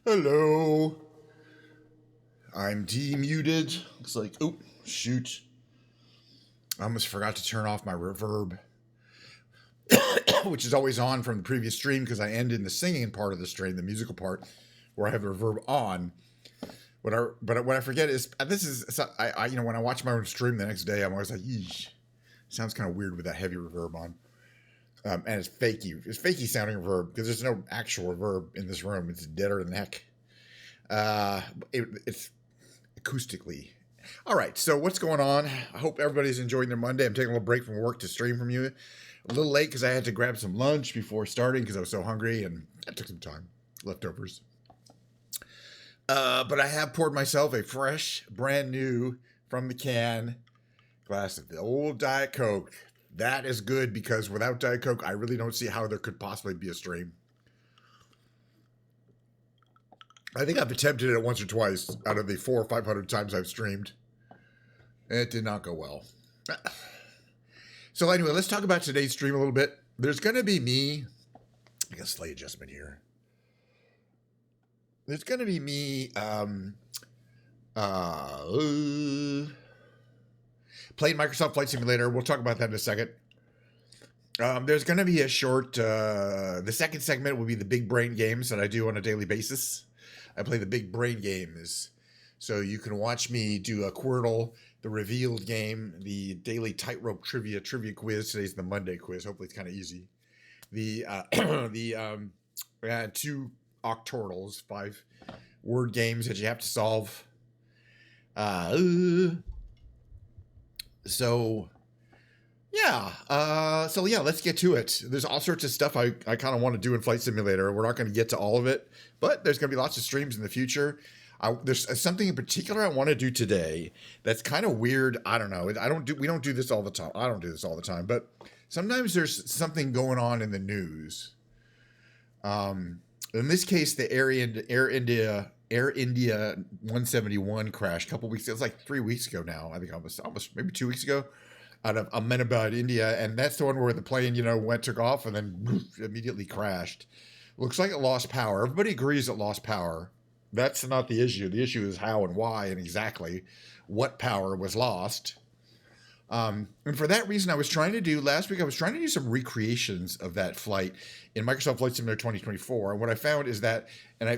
Hello. I'm demuted. Looks like, oh, shoot. I almost forgot to turn off my reverb, which is always on from the previous stream because I end in the singing part of the stream, the musical part, where I have the reverb on. But what I forget is this is when I watch my own stream the next day, I'm always like, yeesh. Sounds kind of weird with that heavy reverb on. And it's fakey. It's fakey sounding reverb because there's no actual reverb in this room. It's deader than heck. It's acoustically. All right, so what's going on? I hope everybody's enjoying their Monday. I'm taking a little break from work to stream from you. A little late because I had to grab some lunch before starting because I was so hungry, and that took some time. Leftovers. But I have poured myself a fresh, brand new, from the can, glass of the old Diet Coke. That is good because without Diet Coke, I really don't see how there could possibly be a stream. I think I've attempted it once or twice out of the 400 or 500 times I've streamed. It did not go well. So anyway, let's talk about today's stream a little bit. There's going to be me. I got a slight adjustment here. There's going to be me playing Microsoft Flight Simulator. We'll talk about that in a second. There's going to be a short, the second segment will be the big brain games that I do on a daily basis. I play the big brain games. So you can watch me do a Quirtle, the revealed game, the daily tightrope trivia quiz. Today's the Monday quiz. Hopefully it's kind of easy. The 2 octortals, 5 word games that you have to solve. Let's get to it. There's all sorts of stuff I kind of want to do in Flight Simulator. We're not going to get to all of it, but there's going to be lots of streams in the future. There's something in particular I want to do today that's kind of weird. I don't know. We don't do this all the time. I don't do this all the time, but sometimes there's something going on in the news. In this case, the Air India 171 crash a couple weeks. It was like 3 weeks ago now. I think almost maybe 2 weeks ago, out of Ahmedabad, India, and that's the one where the plane took off and then immediately crashed. Looks like it lost power. Everybody agrees it lost power. That's not the issue. The issue is how and why and exactly what power was lost. And for that reason, last week I was trying to do some recreations of that flight in Microsoft Flight Simulator 2024. And what I found is that, and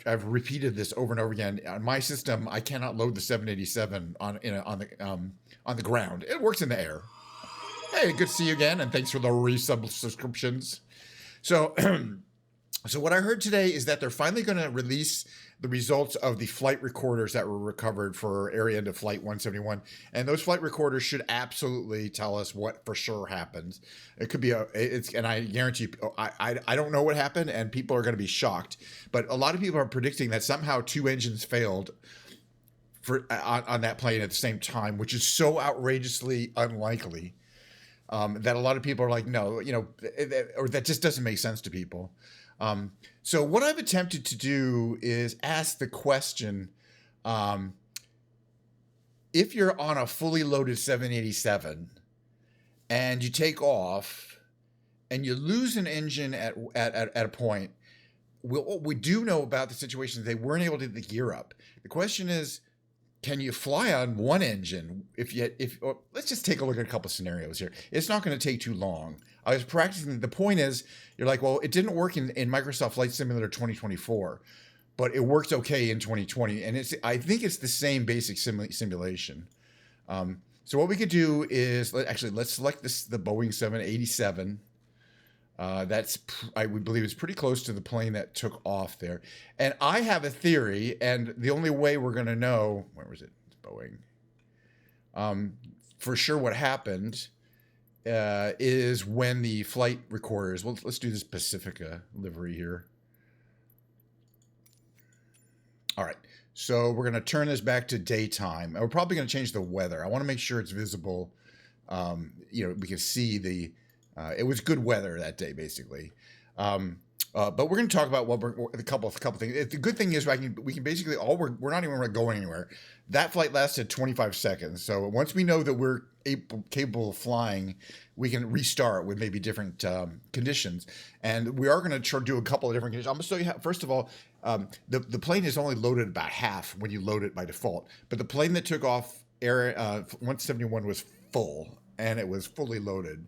I've repeated this over and over again, on my system, I cannot load the 787 on the ground. It works in the air. Hey, good to see you again, and thanks for the resubscriptions. So, so what I heard today is that they're finally going to release the results of the flight recorders that were recovered for area end of Flight 171. And those flight recorders should absolutely tell us what for sure happened. It could be and I guarantee you, I don't know what happened, and people are going to be shocked. But a lot of people are predicting that somehow 2 engines failed on that plane at the same time, which is so outrageously unlikely that a lot of people are like, no, or that just doesn't make sense to people. So what I've attempted to do is ask the question, if you're on a fully loaded 787 and you take off and you lose an engine at a point, what we do know about the situation is they weren't able to get the gear up. The question is, can you fly on one engine? Let's just take a look at a couple of scenarios here. It's not going to take too long. I was practicing. The point is, you're like, well, it didn't work in Microsoft Flight Simulator 2024, but it worked okay in 2020. And I think it's the same basic simulation. So what we could do is let's select the Boeing 787. We believe it's pretty close to the plane that took off there. And I have a theory, and the only way we're going to know, where was it? It's Boeing. For sure what happened is when the flight recorders, well, let's do this Pacifica livery here. All right. So we're going to turn this back to daytime. And we're probably going to change the weather. I want to make sure it's visible. We can see it was good weather that day, basically. But we're going to talk about a couple things. The good thing is we can basically we're not even going anywhere. That flight lasted 25 seconds. So once we know that we're capable of flying, we can restart with maybe different conditions. And we are going to do a couple of different conditions. I'm going to show you how, first of all, The plane is only loaded about half when you load it by default. But the plane that took off Air 171 was full, and it was fully loaded.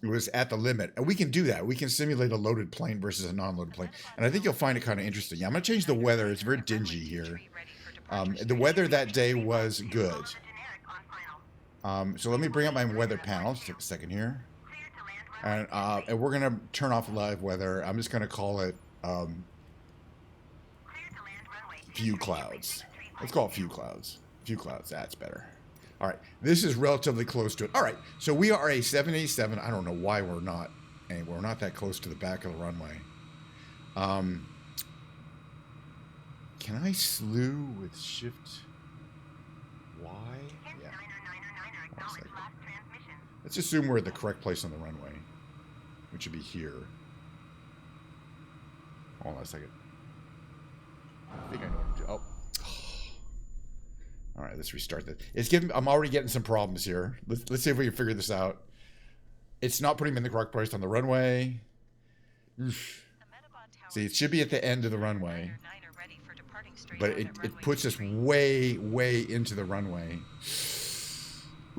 It was at the limit, and we can do that. We can simulate a loaded plane versus a non-loaded plane, and I think you'll find it kind of interesting. I'm going to change the weather. It's very dingy here. The weather that day was good. So let me bring up my weather panel. Just take a second here, and we're going to turn off live weather. I'm just going to call it few clouds. Let's call it few clouds. Few clouds. That's better. All right, this is relatively close to it. All right, so we are a 787. I don't know why we're not that close to the back of the runway. Can I slew with Shift Y? Yeah. Let's assume we're at the correct place on the runway, which should be here. Hold on a second. I think I know what to do. Oh. All right, let's restart this. I'm already getting some problems here. Let's see if we can figure this out. It's not putting me in the correct place on the runway. See, it should be at the end of the runway. But it puts us way, way into the runway.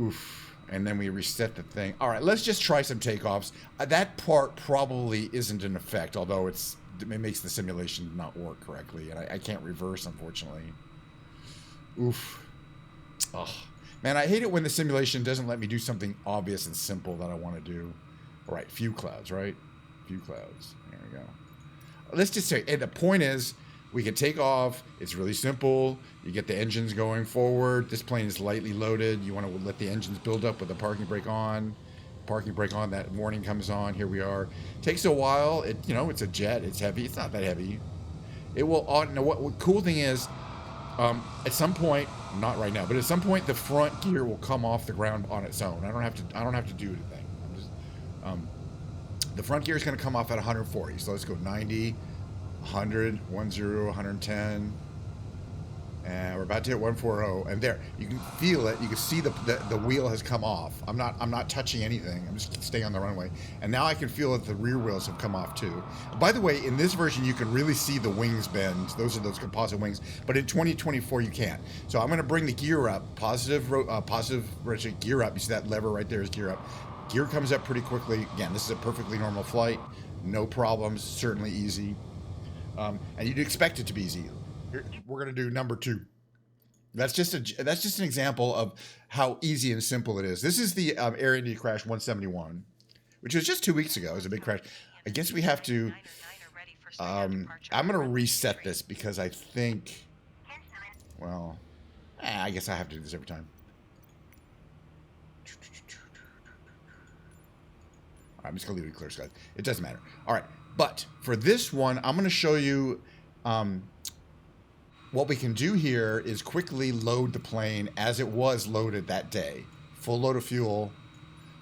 Oof. And then we reset the thing. All right, let's just try some takeoffs. That part probably isn't in effect, although it makes the simulation not work correctly. And I can't reverse, unfortunately. Oof. Oh, man, I hate it when the simulation doesn't let me do something obvious and simple that I want to do. All right, few clouds, right? Few clouds. There we go. Let's just say, and the point is, we can take off. It's really simple. You get the engines going forward. This plane is lightly loaded. You want to let the engines build up with the parking brake on. Parking brake on, that warning comes on. Here we are. Takes a while. It's a jet. It's heavy. It's not that heavy. It will, what cool thing is, at some point, not right now, but at some point the front gear will come off the ground on its own. I don't have to do anything. The front gear is going to come off at 140. So let's go 90, 100, 10, 110. And we're about to hit 140, and there you can feel it. You can see the wheel has come off. I'm not touching anything. I'm just staying on the runway, and now I can feel that the rear wheels have come off too. By the way, in this version, you can really see the wings bend. Those are those composite wings, but in 2024 you can't. So I'm going to bring the gear up, positive gear up. You see that lever right there is gear up. Gear comes up pretty quickly. Again, this is a perfectly normal flight, no problems, certainly easy, and you'd expect it to be easy. We're going to do number 2. That's just an example of how easy and simple it is. This is the Air India crash 171, which was just 2 weeks ago. It was a big crash. I guess we have to. I'm going to reset this because I think. Well, I guess I have to do this every time. I'm just going to leave it clear, Scott. It doesn't matter. All right, but for this one, I'm going to show you. What we can do here is quickly load the plane as it was loaded that day. Full load of fuel,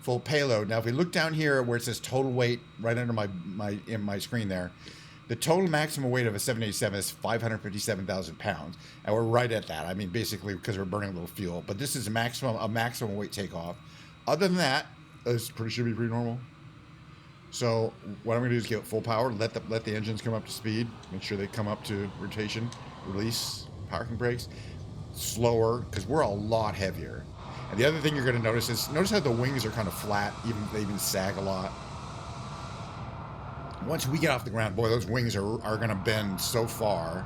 full payload. Now, if we look down here where it says total weight right under my screen there, the total maximum weight of a 787 is 557,000 pounds. And we're right at that. I mean, basically because we're burning a little fuel. But this is a maximum weight takeoff. Other than that, this should be pretty normal. So what I'm going to do is get full power, let the engines come up to speed, make sure they come up to rotation, release parking brakes, slower, because we're a lot heavier. And the other thing you're going to notice is, notice how the wings are kind of flat, they even sag a lot. Once we get off the ground, boy, those wings are going to bend so far.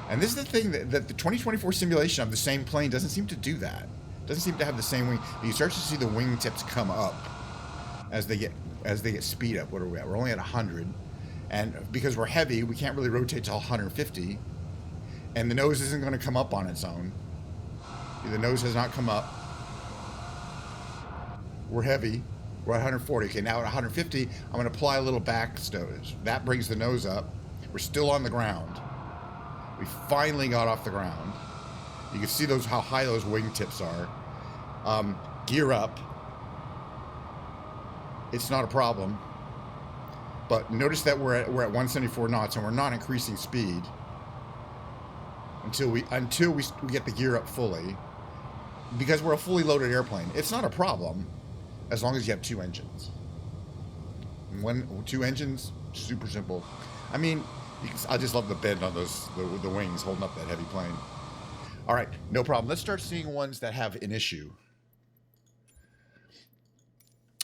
And this is the thing that the 2024 simulation of the same plane doesn't seem to do that. Doesn't seem to have the same wing. You start to see the wing tips come up as they get speed up. What are we at? We're only at 100. And because we're heavy, we can't really rotate to 150. And the nose isn't going to come up on its own. The nose has not come up. We're heavy. We're at 140. Okay, now at 150, I'm going to apply a little back stowage. That brings the nose up. We're still on the ground. We finally got off the ground. You can see how high those wing tips are. Gear up. It's not a problem. But notice that we're at 174 knots and we're not increasing speed until we get the gear up fully, because we're a fully loaded airplane. It's not a problem as long as you have 2 engines. 2 engines, super simple. I mean, I just love the bend on those the wings holding up that heavy plane. All right, no problem. Let's start seeing ones that have an issue.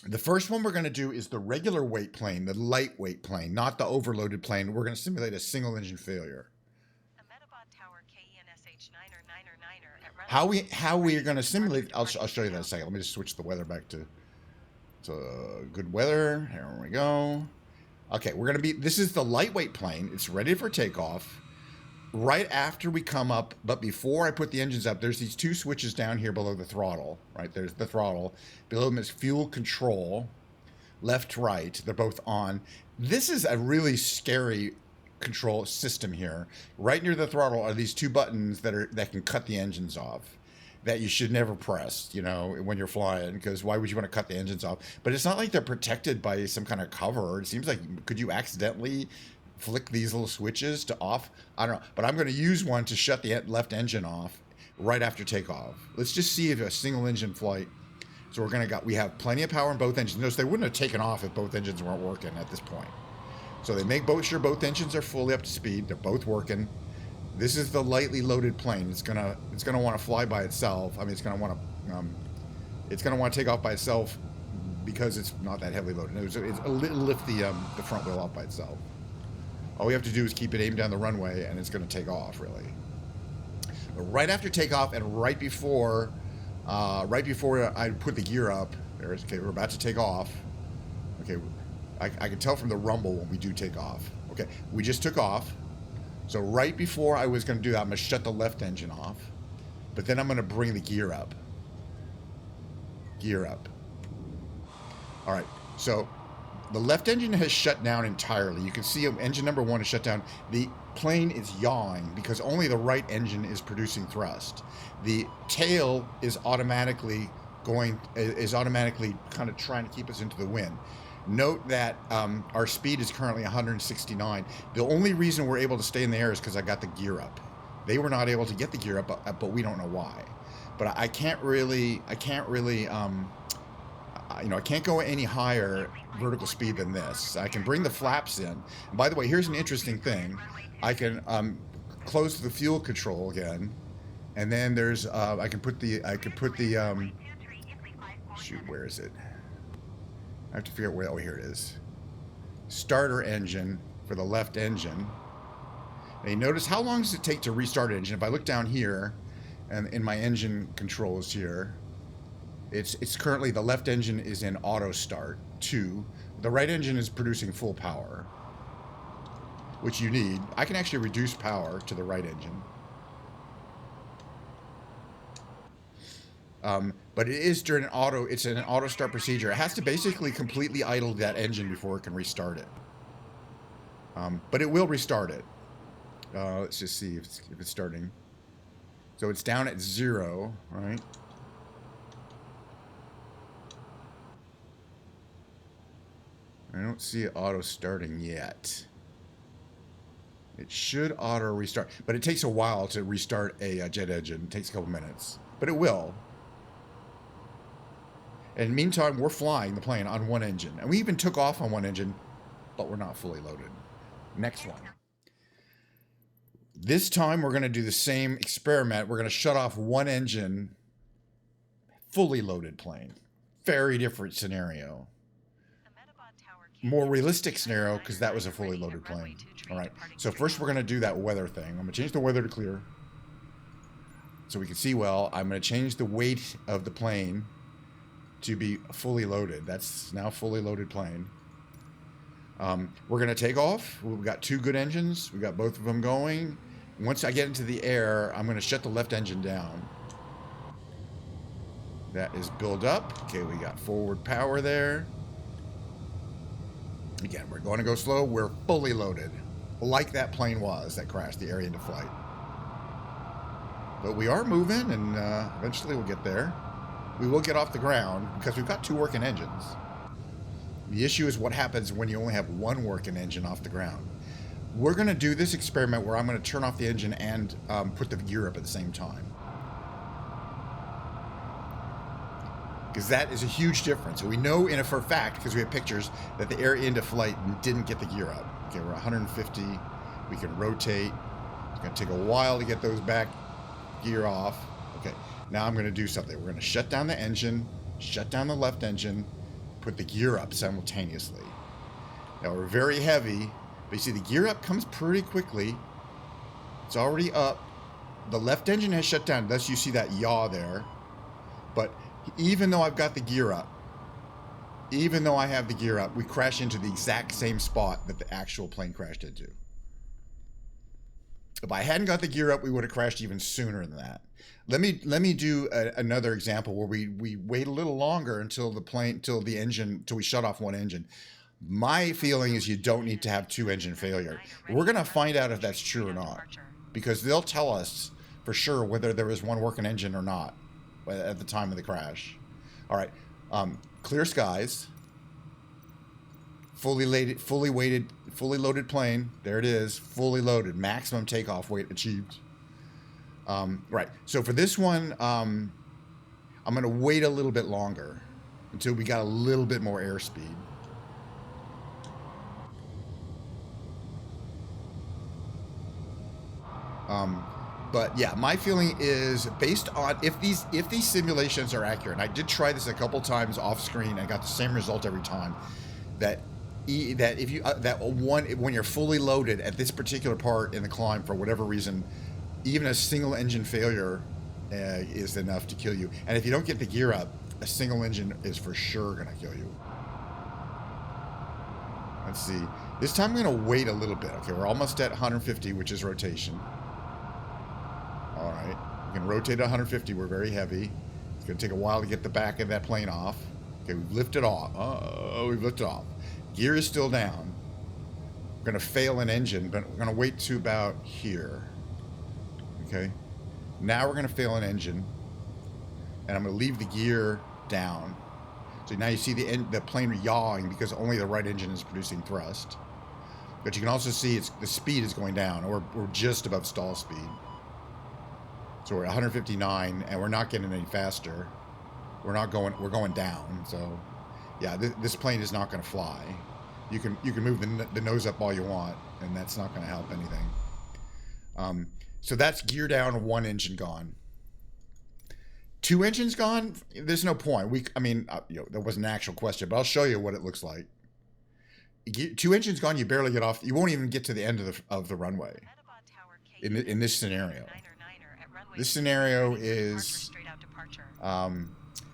The first one we're going to do is the regular weight plane, the lightweight plane, not the overloaded plane. We're going to simulate a single engine failure. How we are going to simulate? I'll show you that in a second. Let me just switch the weather back to good weather. There we go. Okay, we're going to be. This is the lightweight plane. It's ready for takeoff. Right after we come up, but before I put the engines up, there's these two switches down here below the throttle, right? There's the throttle. Below them is fuel control, left, right. They're both on. This is a really scary control system here. Right near the throttle are these two buttons that can cut the engines off, that you should never press, you know, when you're flying, because why would you want to cut the engines off? But it's not like they're protected by some kind of cover. It seems like, could you accidentally flick these little switches to off? I don't know, but I'm going to use one to shut the left engine off right after takeoff. Let's just see if a single engine flight. So we have plenty of power in both engines. Notice they wouldn't have taken off if both engines weren't working at this point. So they make sure both engines are fully up to speed. They're both working. This is the lightly loaded plane. It's gonna want to fly by itself. I mean, it's gonna want to take off by itself because it's not that heavily loaded. It'll lift the front wheel off by itself. All we have to do is keep it aimed down the runway, and it's going to take off, really. But right after takeoff and right before I put the gear up, okay, we're about to take off. Okay, I can tell from the rumble when we do take off. Okay, we just took off. So right before I was going to do that, I'm going to shut the left engine off. But then I'm going to bring the gear up. Gear up. All right, so the left engine has shut down entirely. You can see engine number 1 is shut down. The plane is yawing because only the right engine is producing thrust. The tail is automatically kind of trying to keep us into the wind. Note that our speed is currently 169. The only reason we're able to stay in the air is because I got the gear up. They were not able to get the gear up, but we don't know why. But I can't really, I can't go any higher vertical speed than this. I can bring the flaps in. And by the way, here's an interesting thing. I can close the fuel control again, and then there's I could put the shoot, where is it? I have to figure out where. Oh, here it is. Starter engine for the left engine. Now you notice, how long does it take to restart an engine? If I look down here, and in my engine controls here, it's currently, the left engine is in auto start 2. The right engine is producing full power, which you need. I can actually reduce power to the right engine. But it is during it's an auto start procedure. It has to basically completely idle that engine before it can restart it. But it will restart it. Let's just see if it's starting. So it's down at 0, right? I don't see it auto starting yet. It should auto restart, but it takes a while to restart a jet engine. It takes a couple minutes, but it will. And meantime, we're flying the plane on one engine, and we even took off on one engine, but we're not fully loaded. Next one. This time, we're going to do the same experiment. We're going to shut off one engine, fully loaded plane. Very different scenario. More realistic scenario, because that was a fully loaded plane. All right, so first we're going to do that weather thing. I'm going to change the weather to clear so we can see well. I'm going to change the weight of the plane to be fully loaded. That's now fully loaded plane. We're going to take off. We've got 2 good engines. We've got both of them going. Once I get into the air, I'm going to shut the left engine down. That is build up. Okay, we got forward power there. Again, we're going to go slow. We're fully loaded, like that plane was that crashed the area into flight. But we are moving, and eventually we'll get there. We will get off the ground because we've got 2 working engines. The issue is what happens when you only have 1 working engine off the ground. We're going to do this experiment where I'm going to turn off the engine and put the gear up at the same time. Because that is a huge difference. And we know for a fact, because we have pictures, that the area into flight didn't get the gear up. Okay, we're 150. We can rotate. It's going to take a while to get those back gear off. Okay, now I'm going to do something. We're going to shut down the engine, shut down the left engine, put the gear up simultaneously. Now we're very heavy, but you see the gear up comes pretty quickly. It's already up. The left engine has shut down, thus you see that yaw there. But even though I've got the gear up, even though I have the gear up, we crash into the exact same spot that the actual plane crashed into. If I hadn't got the gear up, we would have crashed even sooner than that. Let me do another example where we wait a little longer until we shut off one engine. My feeling is you don't need to have two engine failure. We're going to find out if that's true or not, because they'll tell us for sure whether there was one working engine or not at the time of the crash. All right, clear skies. Fully loaded plane. There it is, fully loaded. Maximum takeoff weight achieved. Right. So for this one, I'm going to wait a little bit longer until we got a little bit more airspeed. But yeah, my feeling is based on if these simulations are accurate. And I did try this a couple times off screen and got the same result every time. That if you when you're fully loaded at this particular part in the climb for whatever reason, even a single engine failure is enough to kill you. And if you don't get the gear up, a single engine is for sure going to kill you. Let's see. This time I'm going to wait a little bit. Okay, we're almost at 150, which is rotation. All right, we can rotate at 150. We're very heavy. It's going to take a while to get the back of that plane off. Okay, we've lifted off. Oh, we've lifted off. Gear is still down. We're going to fail an engine, but we're going to wait to about here. Okay, now we're going to fail an engine, and I'm going to leave the gear down. So now you see the plane yawing because only the right engine is producing thrust. But you can also see the speed is going down, or we're just above stall speed. So we're at 159, and we're not getting any faster. We're going down. So, yeah, this plane is not going to fly. You can move the nose up all you want, and that's not going to help anything. So that's gear down, one engine gone. Two engines gone. There's no point. There was an actual question, but I'll show you what it looks like. Two engines gone. You barely get off. You won't even get to the end of the runway. In this scenario. This scenario is,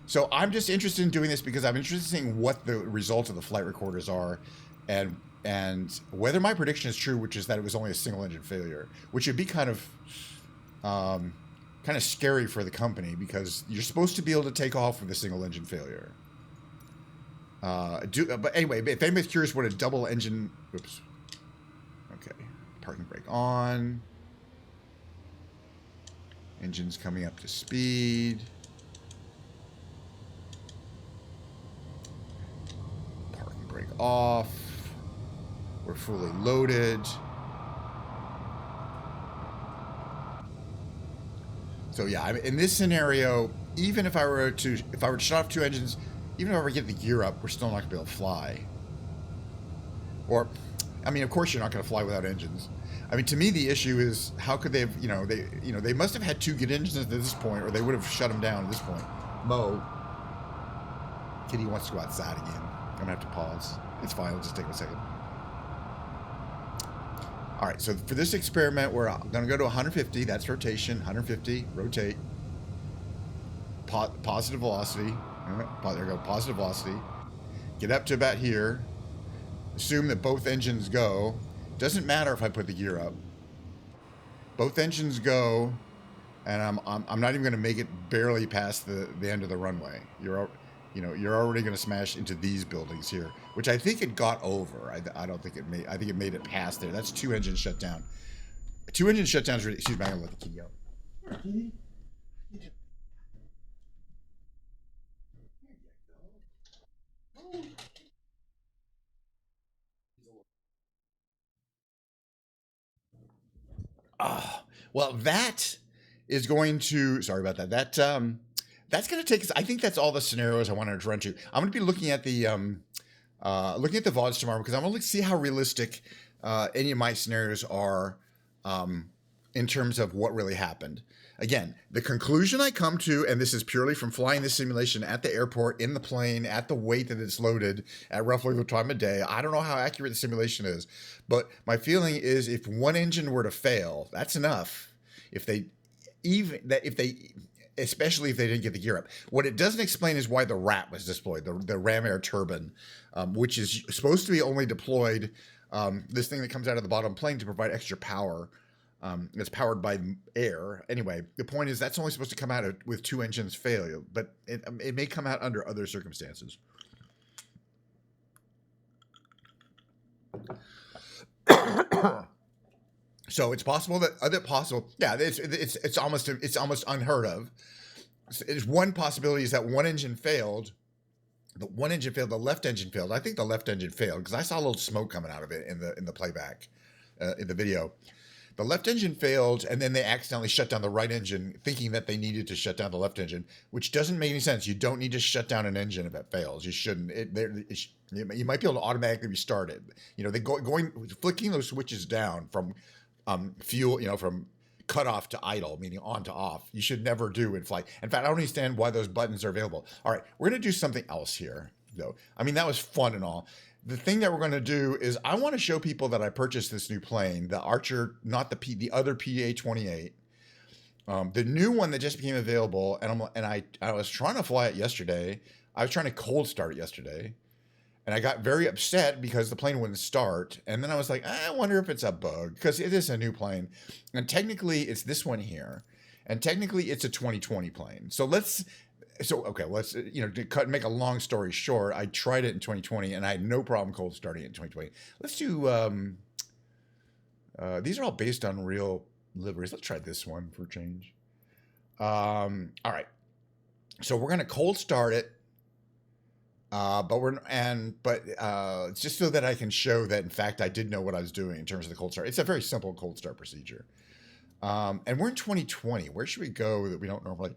so I'm just interested in doing this because I'm interested in seeing what the results of the flight recorders are, and whether my prediction is true, which is that it was only a single engine failure, which would be kind of scary for the company because you're supposed to be able to take off with a single engine failure. But anyway, if anybody's curious what a double engine, oops. Okay, parking brake on. Engine's coming up to speed. Parking brake off. We're fully loaded. So yeah, in this scenario, even if I were to shut off two engines, even if I were to get the gear up, we're still not going to be able to fly. Or, of course you're not going to fly without engines. To me, the issue is how could they have, they must have had two good engines at this point, or they would have shut them down at this point. Mo, Kitty wants to go outside again. I'm gonna have to pause. It's fine. It'll just take a second. All right. So for this experiment, we're gonna go to 150. That's rotation. 150. Rotate. Positive velocity. There we go. Positive velocity. Get up to about here. Assume that both engines go. Doesn't matter if I put the gear up. Both engines go, and I'm not even going to make it barely past the end of the runway. You're already going to smash into these buildings here, which I think it got over. I don't think it made. I think it made it past there. That's two engines shut down. Two engine shutdowns. Excuse me. I'm going to let the kitty out. Kitty. Well, that is going to, sorry about that. That's going to take us, I think that's all the scenarios I wanted to run to. I'm going to be looking at the VODs tomorrow because I'm going to see how realistic any of my scenarios are in terms of what really happened. Again, the conclusion I come to, and this is purely from flying this simulation at the airport, in the plane, at the weight that it's loaded, at roughly the time of day. I don't know how accurate the simulation is, but my feeling is if one engine were to fail, that's enough. If they, especially if they didn't get the gear up. What it doesn't explain is why the RAT was deployed, the ram air turbine, which is supposed to be only deployed, this thing that comes out of the bottom plane to provide extra power. It's powered by air. Anyway, the point is that's only supposed to come out with two engines failure, but it may come out under other circumstances. So it's possible that it's almost unheard of. It's one possibility is that one engine failed. The left engine failed. I think the left engine failed because I saw a little smoke coming out of it in the playback, in the video. The left engine failed, and then they accidentally shut down the right engine, thinking that they needed to shut down the left engine, which doesn't make any sense. You don't need to shut down an engine if it fails. You shouldn't. You might be able to automatically restart it. Flicking those switches down from fuel, from cut off to idle, meaning on to off. You should never do in flight. In fact, I don't understand why those buttons are available. All right, we're going to do something else here, though. I mean, that was fun and all. The thing that we're going to do is I want to show people that I purchased this new plane, the Archer, not the other PA-28, the new one that just became available. And I was trying to fly it yesterday. I was trying to cold start it yesterday, and I got very upset because the plane wouldn't start. And then I was like, I wonder if it's a bug because it is a new plane, and technically it's this one here, and technically it's a 2020 plane. Let's make a long story short. I tried it in 2020 and I had no problem cold starting it in 2020. Let's do, these are all based on real liveries. Let's try this one for change. All right. So we're going to cold start it. It's just so that I can show that in fact I did know what I was doing in terms of the cold start. It's a very simple cold start procedure. And we're in 2020. Where should we go that we don't normally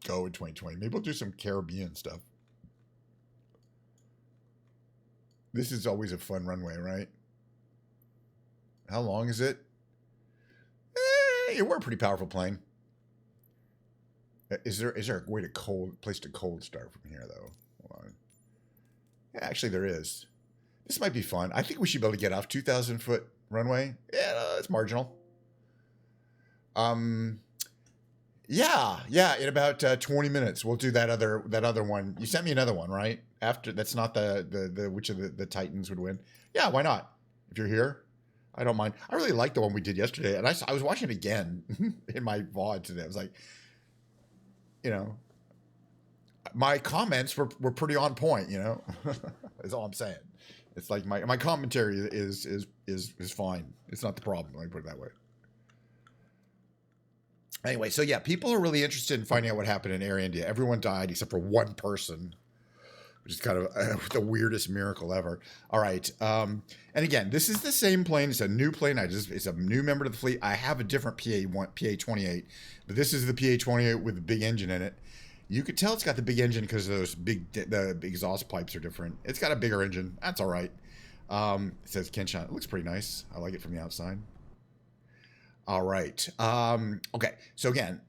go in 2020? Maybe we'll do some Caribbean stuff. This is always a fun runway, right? How long is it? We're a pretty powerful plane. Is there a way to place to cold start from here though? Hold on. Yeah, actually there is. This might be fun. I think we should be able to get off 2,000 foot runway. Yeah, it's marginal. Yeah, in about 20 minutes we'll do that other one. You sent me another one, right? After that's not the which of the Titans would win. Yeah, why not? If you're here, I don't mind. I really like the one we did yesterday, and I was watching it again in my VOD today. I was like, my comments were pretty on point. Is all I'm saying. It's like my commentary is fine. It's not the problem. Let me put it that way. Anyway, so yeah, people are really interested in finding out what happened in Air India. Everyone died except for one person, which is kind of the weirdest miracle ever. All right. And again, this is the same plane. It's a new plane. It's a new member to the fleet. I have a different PA-28, but this is the PA-28 with the big engine in it. You could tell it's got the big engine because the big exhaust pipes are different. It's got a bigger engine. That's all right. It says Kenshan. It looks pretty nice. I like it from the outside. All right. Okay. So again,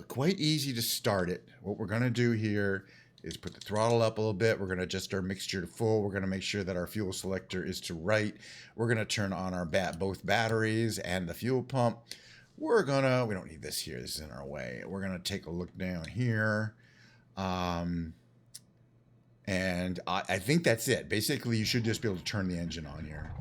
quite easy to start it. What we're going to do here is put the throttle up a little bit. We're going to adjust our mixture to full. We're going to make sure that our fuel selector is to right. We're going to turn on our both batteries and the fuel pump. We don't need this here. This is in our way. We're going to take a look down here. And I think that's it. Basically, you should just be able to turn the engine on here.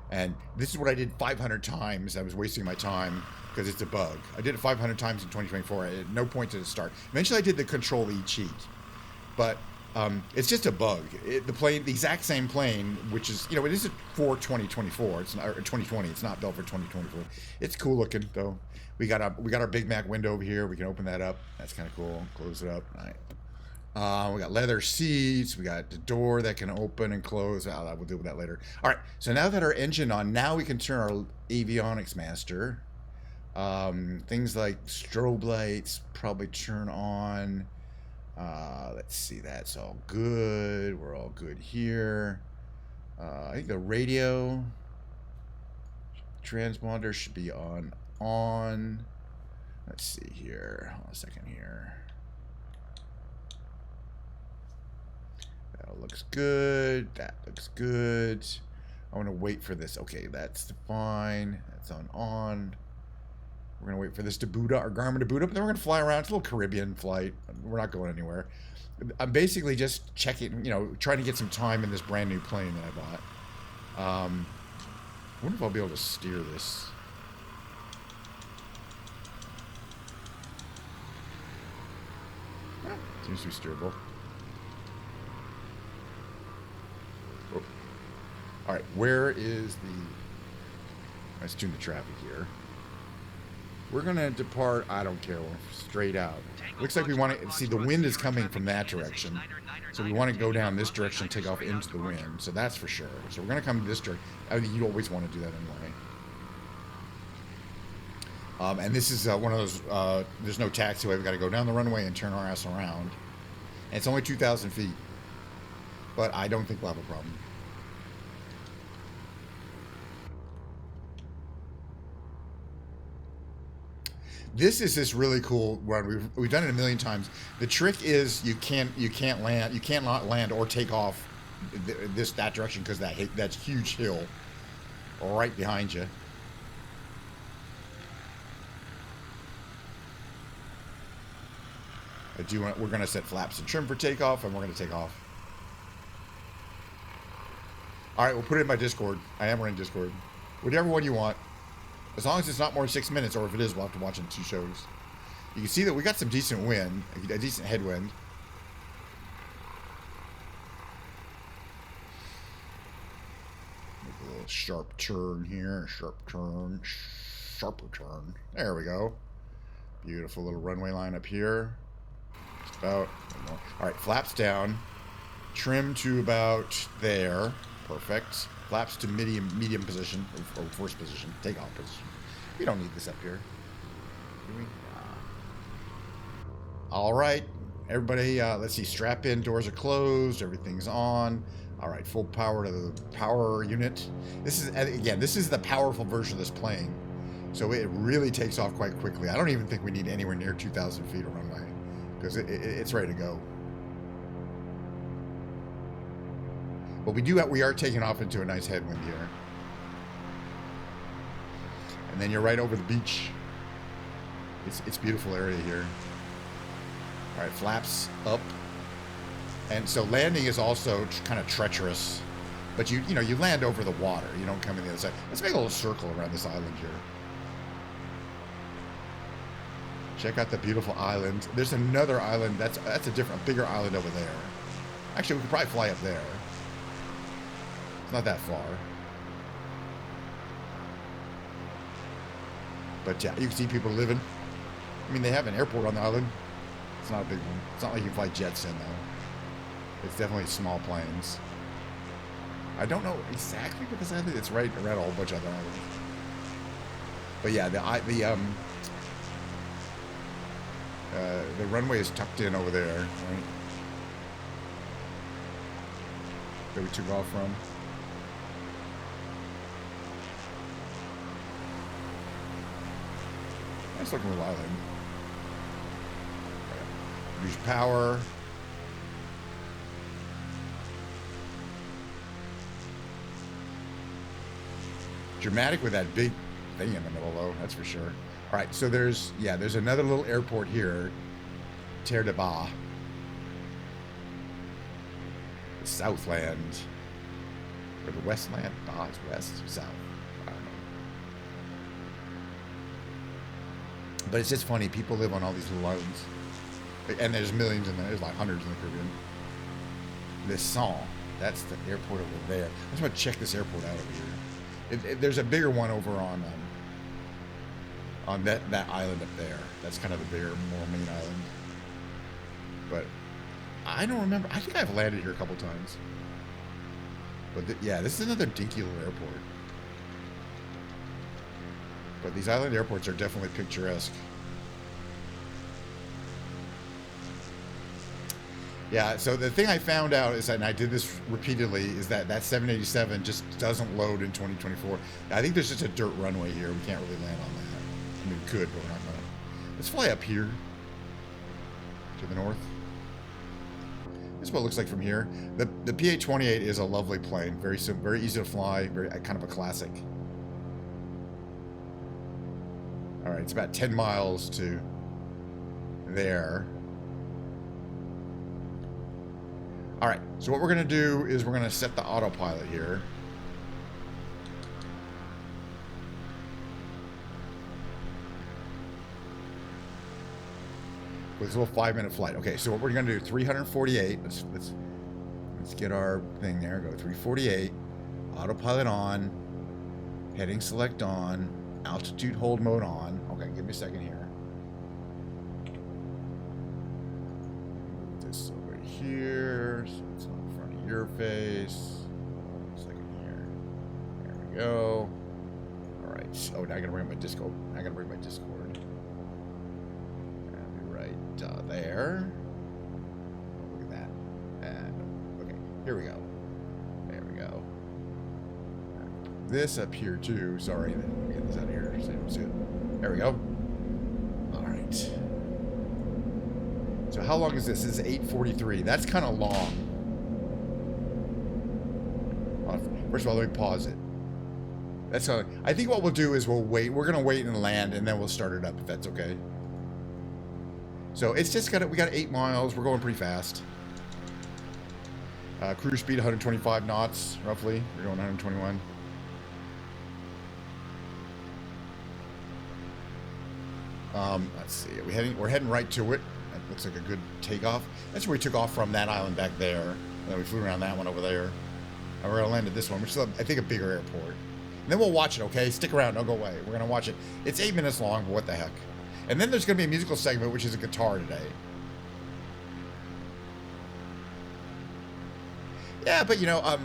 And this is what I did 500 times. I was wasting my time because it's a bug. I did it 500 times in 2024. At no point did it start. Eventually, I did the Control-E cheat. But it's just a bug. The exact same plane, which is, it is for 2024. It's not, or 2020. It's not built for 2024. It's cool looking, though. We got our Big Mac window over here. We can open that up. That's kind of cool. Close it up. All right. We got leather seats. We got the door that can open and close. We'll deal with that later. All right. So now that our engine on, now we can turn our avionics master. Things like strobe lights probably turn on. Let's see. That's all good. We're all good here. I think the radio. transponder should be on. Let's see here. Hold on a second here. That looks good. That looks good. I want to wait for this. Okay, that's fine. That's on. We're going to wait for this to boot up, our Garmin to boot up, and then we're going to fly around. It's a little Caribbean flight. We're not going anywhere. I'm basically just checking, you know, trying to get some time in this brand new plane that I bought. I wonder if I'll be able to steer this. Seems to be steerable. Oh. All right, where is the... Let's tune the traffic here. We're going to depart, I don't care, straight out. Looks like we want to... See, the wind is coming from that direction. So we want to go down this direction and take off into the wind. So that's for sure. So we're going to come this direction. I think you always want to do that anyway. And this is one of those... there's no taxiway. We've got to go down the runway and turn our ass around. And it's only 2,000 feet. But I don't think we'll have a problem. This is this really cool run. We've done it a million times. The trick is you cannot land or take off that direction because that's huge hill right behind you. We're going to set flaps and trim for takeoff, and we're going to take off. All right, we'll put it in my Discord. I am running Discord. Whatever one you want. As long as it's not more than 6 minutes, or if it is, we'll have to watch it in 2 shows. You can see that we got some decent wind, a decent headwind. Make a little sharp turn here, sharper turn. There we go. Beautiful little runway line up here. Just about. All right, flaps down. Trim to about there. Perfect. Flaps to medium position, or first position, takeoff position. We don't need this up here, do we? All right, everybody, let's see, strap in, doors are closed, everything's on. All right, full power to the power unit. This is, again, this is the powerful version of this plane. So it really takes off quite quickly. I don't even think we need anywhere near 2,000 feet of runway, because it's ready to go. But we are taking off into a nice headwind here. And then you're right over the beach. It's a beautiful area here. All right, flaps up. And so landing is also kind of treacherous. But you land over the water. You don't come in the other side. Let's make a little circle around this island here. Check out the beautiful island. There's another island. That's a bigger island over there. Actually, we could probably fly up there. It's not that far. But yeah, you can see people living. I mean, they have an airport on the island. It's not a big one. It's not like you can fly jets in, though. It's definitely small planes. I don't know exactly what this island is. It's right around a whole bunch of other islands. But yeah, the runway is tucked in over there, right? That we took off from. Nice looking little island. Use power. Dramatic with that big thing in the middle, though. That's for sure. All right, so there's another little airport here, Terre de Bas, the Southland, or the Westland. Bas is west, south. I don't know. But it's just funny. People live on all these little islands, and there's millions in there. There's like hundreds in the Caribbean. Les Sons, that's the airport over there. I just want to check this airport out over here. There's a bigger one over on that island up there. That's kind of the bigger, more main island. But I don't remember. I think I've landed here a couple times. But yeah, this is another dinky little airport. But these island airports are definitely picturesque. Yeah, so the thing I found out is that, and I did this repeatedly, is that that 787 just doesn't load in 2024. I think there's just a dirt runway here. We can't really land on that. I mean, we could, but we're not going to. Let's fly up here to the north. This is what it looks like from here. The PA-28 is a lovely plane. Very simple, very easy to fly, very kind of a classic. All right, it's about 10 miles to there. All right, so what we're going to do is we're going to set the autopilot here. With this little 5-minute flight. Okay, so what we're going to do, 348. Let's get our thing there. Go 348. Autopilot on. Heading select on. Altitude hold mode on. Okay, give me a second here. This over here, so it's on front of your face. Hold on a second here. There we go. All right. Oh, now I gotta bring my Discord. I gotta bring my Discord. And right there. Look at that. And okay, here we go. There we go. This up here too. Sorry, let me get this out of here so you don't see it. There we go. All right. So how long is this? This is 8:43. That's kind of long. First of all, let me pause it. That's how. I think what we'll do is we'll wait. We're gonna wait and land, and then we'll start it up if that's okay. So it's just we got 8 miles. We're going pretty fast. Cruise speed 125 knots roughly. We're going 121. Let's see. We're heading right to it. That looks like a good takeoff. That's where we took off from, that island back there. And then we flew around that one over there. And we're gonna land at this one, which is, I think, a bigger airport. And then we'll watch it, okay? Stick around, don't go away. We're gonna watch it. It's 8 minutes long, but what the heck. And then there's gonna be a musical segment, which is a guitar today. Yeah, but you know,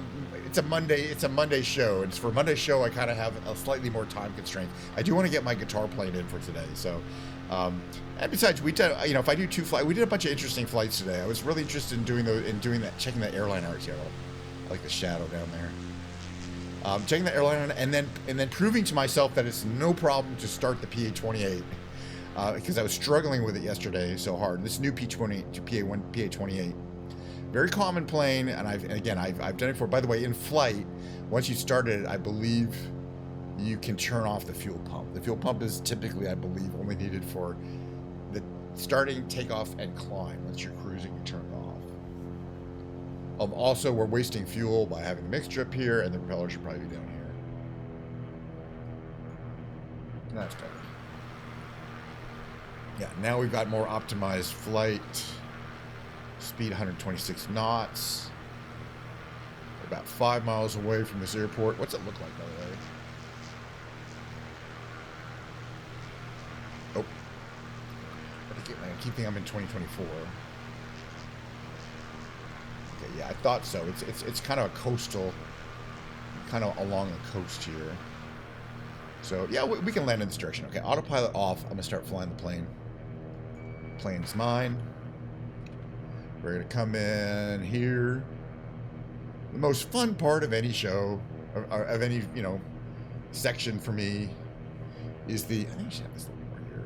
it's a Monday show, and for a Monday show, I kind of have a slightly more time constraint. I do want to get my guitar played in for today, so. And besides, we did, you know, if I do 2 flights, we did a bunch of interesting flights today. I was really interested in doing that, checking that airline art here. I like the shadow down there. Checking the airline and then proving to myself that it's no problem to start the PA-28 because I was struggling with it yesterday so hard. This new PA-28. Very common plane, and I've done it before. By the way, in flight, once you started it, I believe you can turn off the fuel pump. The fuel pump is typically, I believe, only needed for the starting, takeoff, and climb. Once you're cruising, you turn it off. Also, we're wasting fuel by having the mixture up here, and the propeller should probably be down here. That's better. Yeah, now we've got more optimized flight. Speed 126 knots. We're about 5 miles away from this airport. What's it look like, by the way? Oh. I keep thinking I'm in 2024. Okay, yeah, I thought so. It's kind of a coastal, kind of along the coast here. So, yeah, we can land in this direction. Okay, autopilot off. I'm going to start flying the plane. Plane's mine. We're going to come in here. The most fun part of any show, of any, you know, section for me is the, I think I should have this a little more here.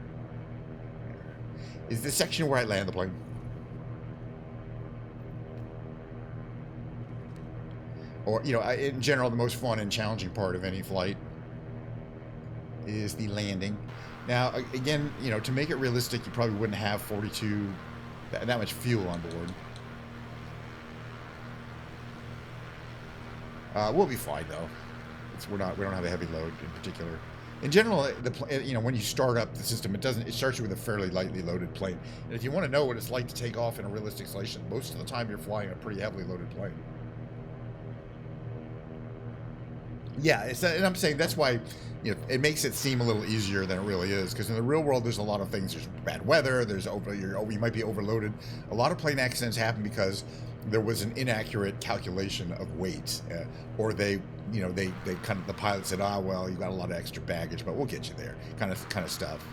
Is the section where I land the plane. Or, you know, in general, the most fun and challenging part of any flight is the landing. Now, again, you know, to make it realistic, you probably wouldn't have 42... that much fuel on board. We'll be fine though. We don't have a heavy load in particular. In general, you know, when you start up the system, it starts you with a fairly lightly loaded plane. And if you want to know what it's like to take off in a realistic station, most of the time you're flying a pretty heavily loaded plane. Yeah, and I'm saying that's why, you know, it makes it seem a little easier than it really is, because in the real world there's a lot of things. There's bad weather, you might be overloaded. A lot of plane accidents happen because there was an inaccurate calculation of weight, or they kind of, the pilot said, well, you got a lot of extra baggage, but we'll get you there, kind of stuff.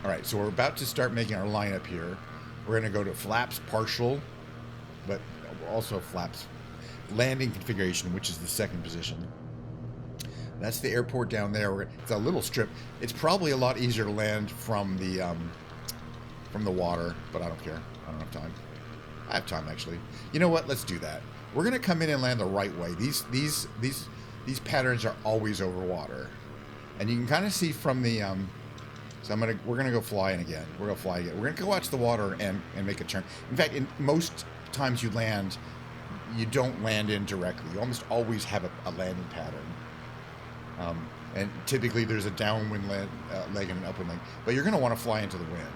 All right, so we're about to start making our lineup here. We're going to go to flaps partial, but also flaps. Landing configuration, which is the second position. That's the airport down there. It's a little strip. It's probably a lot easier to land from the water, but I don't care. I don't have time. I have time, actually. You know what? Let's do that. We're gonna come in and land the right way. These patterns are always over water, and you can kind of see from the So we're gonna go flying again. We're gonna fly again. We're gonna go watch the water and make a turn. In fact, in most times you land, you don't land in directly. You almost always have a landing pattern. And typically there's a downwind leg and an upwind leg. But you're gonna want to fly into the wind.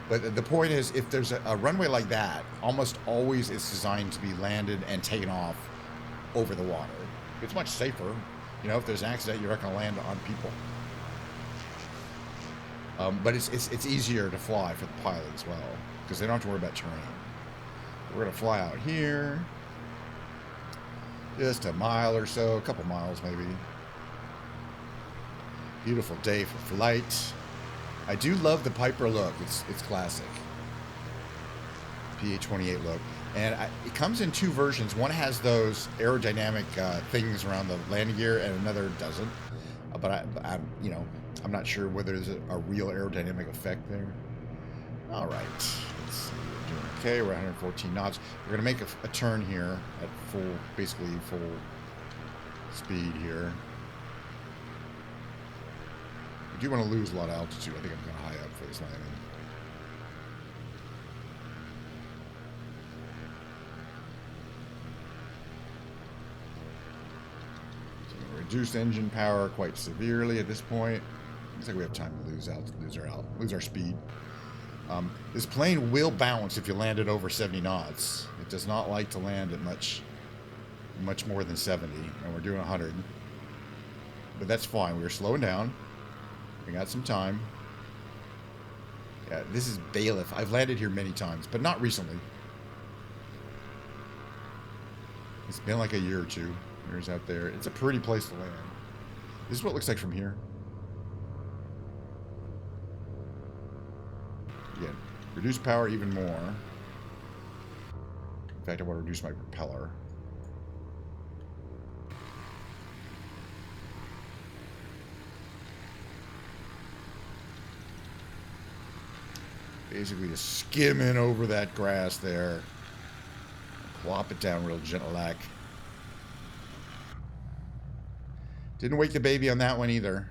But the point is, if there's a runway like that, almost always it's designed to be landed and taken off over the water. It's much safer. You know, if there's an accident, you're not gonna land on people. But it's easier to fly for the pilot as well, because they don't have to worry about terrain. We're going to fly out here. Just a mile or so, a couple miles maybe. Beautiful day for flight. I do love the Piper look. It's classic. PA-28 look. And it comes in two versions. One has those aerodynamic things around the landing gear, and another doesn't. But I'm not sure whether there's a real aerodynamic effect there. All right, let's see. We're doing okay. We're at 114 knots. We're gonna make a turn here at basically full speed here. We do want to lose a lot of altitude. I think I'm kind of high up for this landing. Reduced engine power quite severely at this point. Looks like we have time to lose our speed. This plane will bounce if you land it over 70 knots. It does not like to land at much more than 70, and we're doing 100. But that's fine. We're slowing down. We got some time. Yeah, this is Bailiff. I've landed here many times, but not recently. It's been like a year or two. There's out there. It's a pretty place to land. This is what it looks like from here. Again, reduce power even more. In fact, I want to reduce my propeller. Basically just skimming over that grass there. Plop it down real gentle-like. Didn't wake the baby on that one either.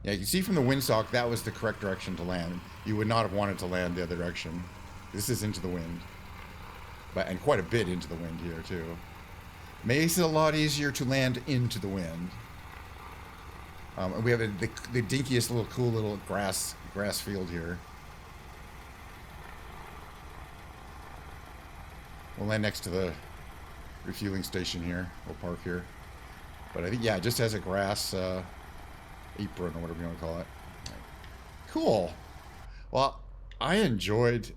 Yeah, you can see from the windsock that was the correct direction to land. You would not have wanted to land the other direction. This is into the wind. And quite a bit into the wind here, too. Makes it a lot easier to land into the wind. And we have the dinkiest little cool little grass field here. We'll land next to the refueling station here. We'll park here. But I think, yeah, it just has a grass apron or whatever you want to call it. Cool. Well, I enjoyed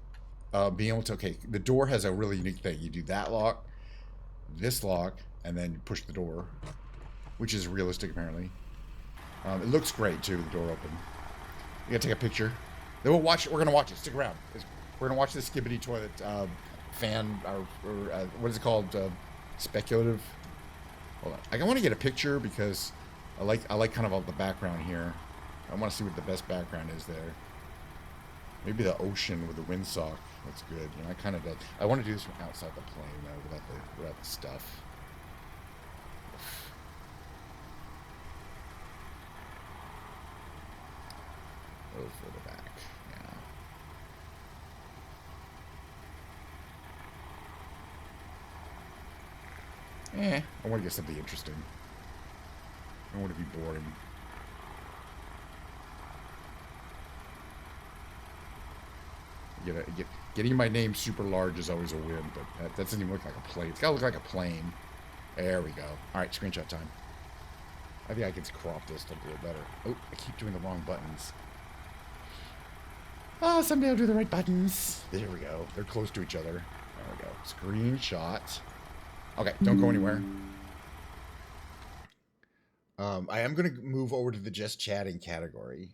being able to, okay, the door has a really unique thing. You do that lock, this lock, and then you push the door, which is realistic apparently. It looks great too, the door open. You gotta take a picture. Then we're gonna watch it. Stick around. We're gonna watch this Skibbity Toilet fan, or what is it called? Speculative. Hold on. I want to get a picture because I like kind of all the background here. I want to see what the best background is there. Maybe the ocean with the windsock. That's good. You know, I want to do this from outside the plane though, without the stuff. A little further back. Yeah. I want to get something interesting. I don't want to be boring. Getting my name super large is always a win, but that doesn't even look like a plane. It's got to look like a plane. There we go. All right, screenshot time. I think I can crop this to look a little better. Oh, I keep doing the wrong buttons. Oh, someday I'll do the right buttons. There we go. They're close to each other. There we go. Screenshot. Okay, don't go anywhere. I am going to move over to the just chatting category.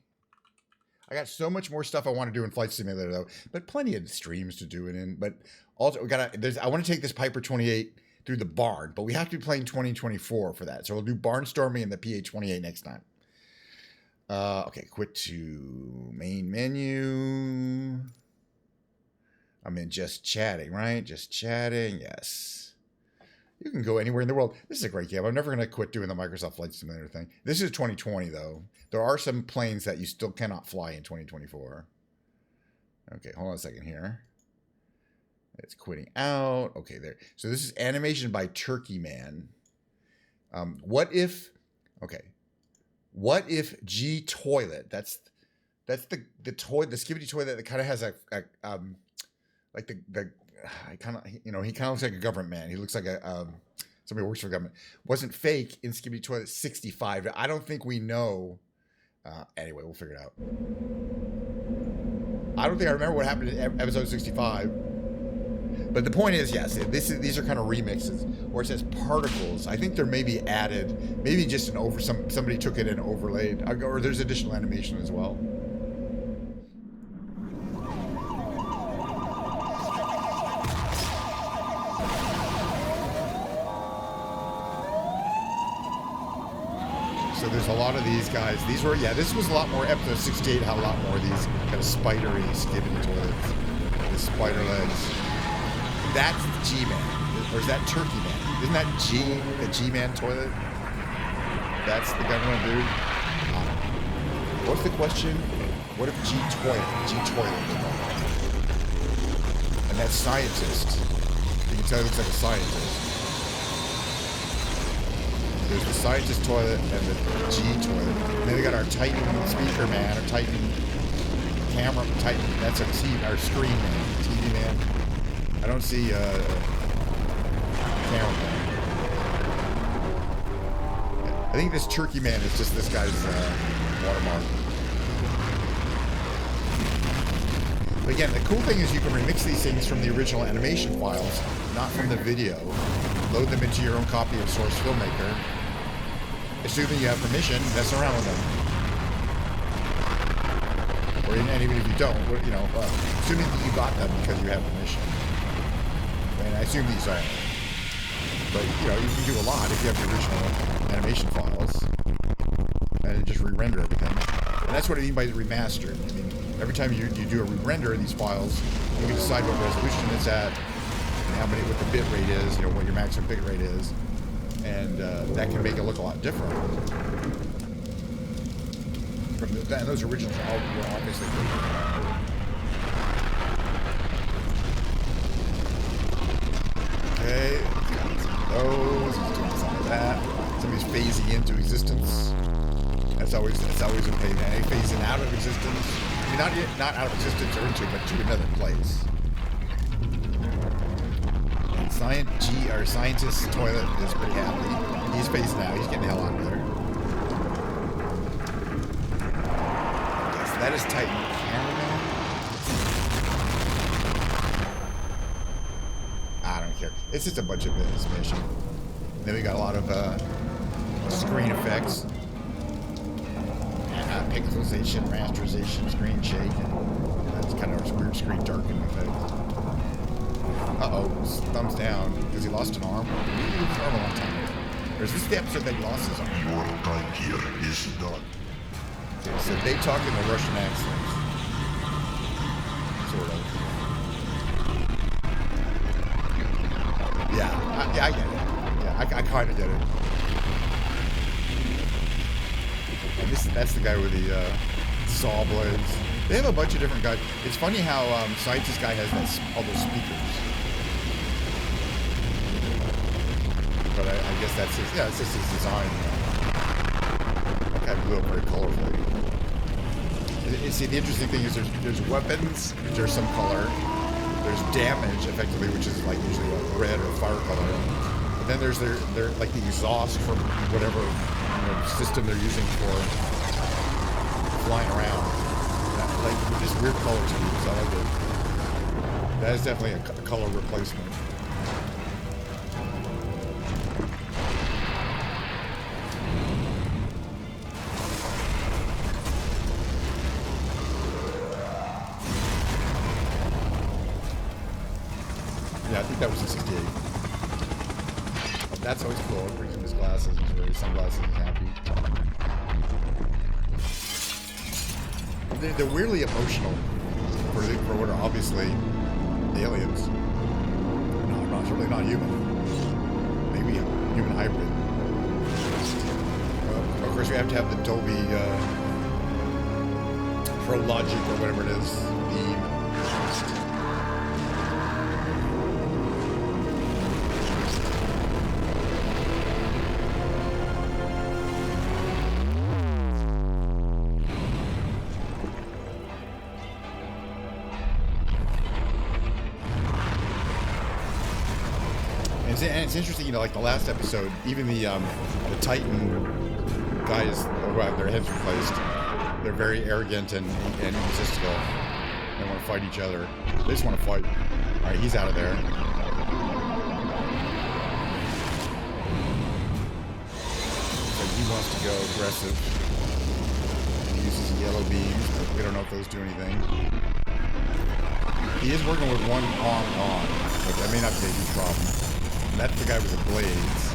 I got so much more stuff I want to do in Flight Simulator though, but plenty of streams to do it in. But also, I want to take this Piper 28 through the barn, but we have to be playing 2024 for that. So we'll do Barnstorming and the PA-28 next time. Okay, quit to main menu. I'm in just chatting, right? Just chatting, yes. You can go anywhere in the world. This is a great game. I'm never going to quit doing the Microsoft Flight Simulator thing. This is 2020, though. There are some planes that you still cannot fly in 2024. Okay, hold on a second here. It's quitting out. Okay, there. So this is animation by Turkey Man. What if G Toilet? That's the toy, the skibbity toilet that kind of has like he kind of looks like a government man. He looks like somebody who works for the government. Wasn't fake in Skibbity Toilet 65. I don't think we know. Anyway, we'll figure it out. I don't think I remember what happened in episode 65. But the point is, yes, these are kind of remixes. Where it says particles, I think there may be added, maybe just somebody took it and overlaid, or there's additional animation as well. So there's a lot of these guys. These were, this was a lot more. Episode 68 had a lot more of these kind of spidery skibbity toilets. The spider legs. That's G-Man. Or is that Turkey Man? Isn't that the G-Man toilet? That's the government dude? What's the question? What if G-Toilet? And that scientist. You can tell he looks like a scientist. There's the scientist toilet and the G toilet. And then we got our Titan speaker man, our Titan camera, Titan, that's our screen man, TV man. I don't see camera man. I think this Turkey man is just this guy's watermark. But again, the cool thing is you can remix these things from the original animation files, not from the video. Load them into your own copy of Source Filmmaker. Assuming you have permission, mess around with them. And even if you don't, assuming that you got them because you have permission. And I assume these are. But, you can do a lot if you have the original animation files. And just re-render everything. And that's what I mean by remaster. I mean, every time you do a re-render of these files, you can decide what resolution it's at, and what the bit rate is, what your maximum bit rate is. And that can make it look a lot different. And those originals were obviously different. Okay, those, he's doing some of that. Somebody's phasing into existence. That's always a pain. Phasing out of existence. I mean, not out of existence or into, but to another place. Our scientist's toilet is pretty happy. He's phasing out. He's getting the hell out of there. Okay, so that is Titan Cameraman. I don't care. It's just a bunch of business mission. Then we got a lot of screen effects. Pixelization, rasterization, screen shake. That's kind of a weird screen darkening effect. Uh-oh, thumbs down, because he lost an arm. He lost his arm a long time ago. Or is this the episode that he lost his arm? Your time here is done. Okay, so they talk in the Russian accent. Sort of. Yeah, I get it. Yeah, I kind of get it. And that's the guy with the saw blades. They have a bunch of different guys. It's funny how Scientist guy has all those speakers. But I guess that's his, it's just his design. Kind of blew up very colorfully. See, the interesting thing is there's weapons, which are some color. There's damage, effectively, which is like usually a red or fire color. But then there's their like the exhaust from whatever system they're using for flying around. Like just weird color schemes. I like it. That is definitely a color replacement. Yeah, I think that was in 68. That's always cool. He brings in his glasses. He's wearing sunglasses and happy. They're weirdly emotional for what are obviously aliens. No, not certainly not human. Maybe a human hybrid. Of course, we have to have the Dolby Pro Logic or whatever it is. And it's interesting, you know, like the last episode, even the Titan guys who have their heads replaced, they're very arrogant and egotistical. They want to fight each other. They just want to fight. All right, he's out of there. So he wants to go aggressive. He uses yellow beams, but we don't know if those do anything. He is working with one arm on, but that may not be a huge problem. And that's the guy with the blades.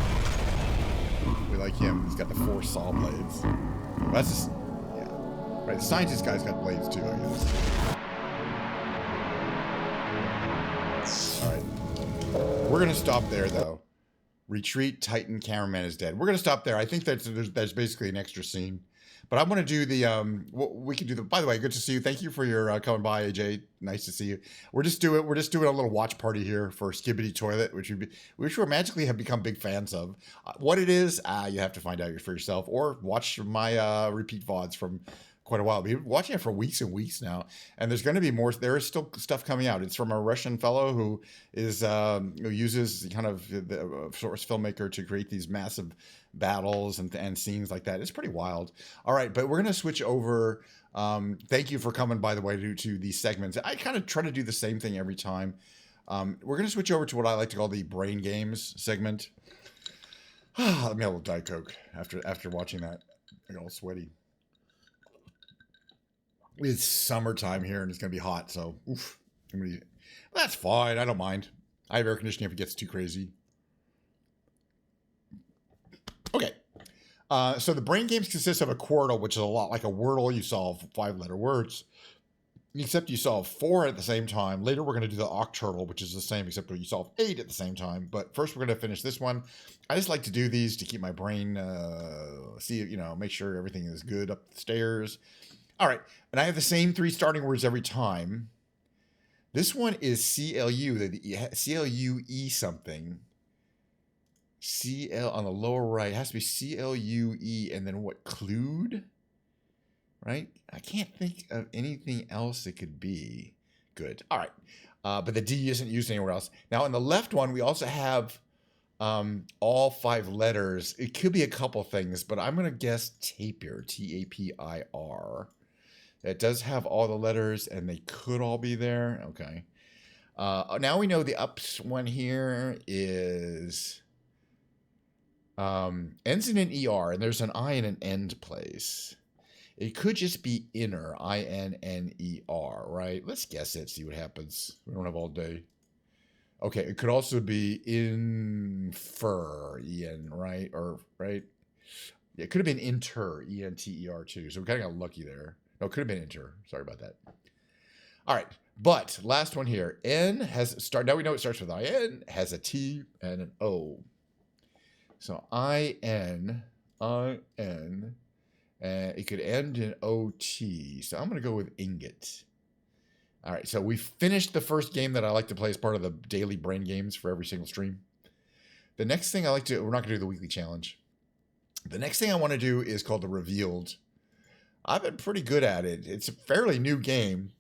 We like him. He's got the 4 saw blades. Well, that's just, yeah. Right, the scientist guy's got blades too, I guess. Alright. We're going to stop there, though. Retreat, Titan, cameraman is dead. We're going to stop there. I think there's basically an extra scene. But I want to do the, we can do the, by the way, good to see you. Thank you for your coming by, AJ. Nice to see you. We're just doing a little watch party here for Skibbity Toilet, which we magically have become big fans of. What it is, you have to find out for yourself or watch my repeat VODs from quite a while. We've been watching it for weeks and weeks now, and there's going to be more. There is still stuff coming out. It's from a Russian fellow who uses kind of the source filmmaker to create these massive battles and scenes like that. It's pretty wild. All right, but we're going to switch over. Thank you for coming, by the way, to these segments. I kind of try to do the same thing every time. We're going to switch over to what I like to call the Brain Games segment. Let me have a little Diet Coke after watching that. I got all sweaty. It's summertime here and it's going to be hot, so oof. That's fine. I don't mind. I have air conditioning if it gets too crazy. Okay. So the Brain Games consist of a Quordle, which is a lot like a Wordle. You solve 5-letter words, except you solve 4 at the same time. Later, we're going to do the Octurtle, which is the same, except you solve 8 at the same time. But first, we're going to finish this one. I just like to do these to keep my brain, make sure everything is good up the stairs. All right, and I have the same 3 starting words every time. This one is CLU, the CLUE something. CL on the lower right. It has to be CLUE and then what? Clued? Right? I can't think of anything else it could be. Good. All right. But the D isn't used anywhere else. Now, on the left one, we also have all 5 letters. It could be a couple things, but I'm going to guess Tapir, T-A-P-I-R. It does have all the letters, and they could all be there. Okay. Now we know the ups one here is ends in an ER, and there's an I in an end place. It could just be inner, I-N-N-E-R, right? Let's guess it, see what happens. We don't have all day. Okay, it could also be infer, E-N, right? Or, right? It could have been inter, E-N-T-E-R too. So we kind of got lucky there. No, it could have been inter. Sorry about that. All right, but last one here. N has start. Now we know it starts with I-N, has a T and an O. So I-N, I-N, and it could end in O-T. So I'm going to go with ingot. All right, so we finished the first game that I like to play as part of the daily brain games for every single stream. The next thing I like to, we're not going to do the weekly challenge. The next thing I want to do is called the Revealed. I've been pretty good at it. It's a fairly new game,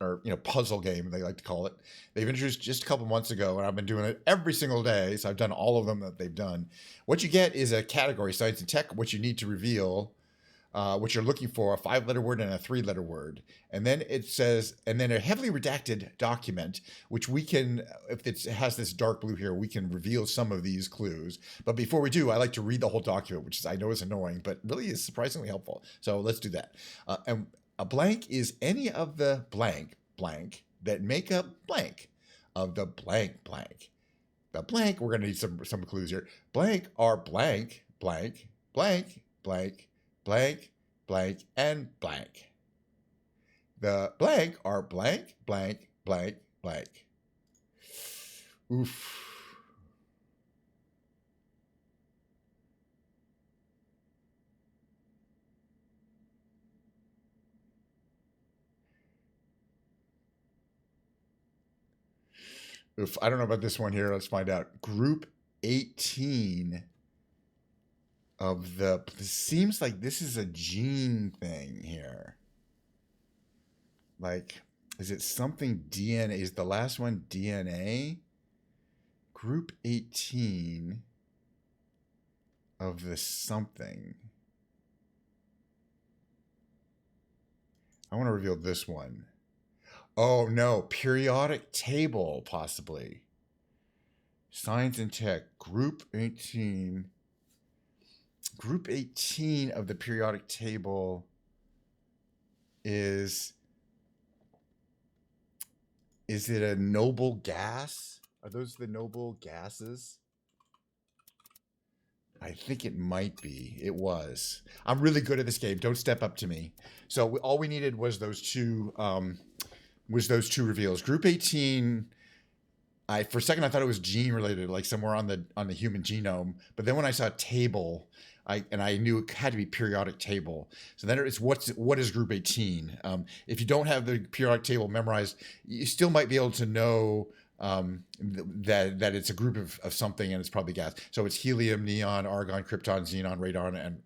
or puzzle game, they like to call it. They've introduced just a couple months ago, and I've been doing it every single day. So I've done all of them that they've done. What you get is a category, science and tech, what you need to reveal, what you're looking for, a 5-letter word and a 3-letter word. And then it says, and then a heavily redacted document, which we can, if it has this dark blue here, we can reveal some of these clues. But before we do, I like to read the whole document, which I know is annoying, but really is surprisingly helpful. So let's do that. And a blank is any of the blank that make up blank. of the blank blank. The blank, we're going to need some clues here. Blank are blank, blank, blank, blank, blank, blank, and blank. The blank are blank, blank, blank, blank. Oof. Oof. I don't know about this one here. Let's find out. Group 18 of the. It seems like this is a gene thing here. Like, is it something DNA? Is the last one DNA? Group 18 of the something. I want to reveal this one. Oh, no. Periodic table, possibly. Science and tech. Group 18. Group 18 of the periodic table is it a noble gas? Are those the noble gases? I think it might be. It was. I'm really good at this game. Don't step up to me. So all we needed was those two reveals. Group 18. For a second I thought it was gene related, like somewhere on the human genome. But then when I saw table, I knew it had to be periodic table. So then it's what is group 18? If you don't have the periodic table memorized, you still might be able to know that it's a group of something, and it's probably gas. So it's helium, neon, argon, krypton, xenon, radon, and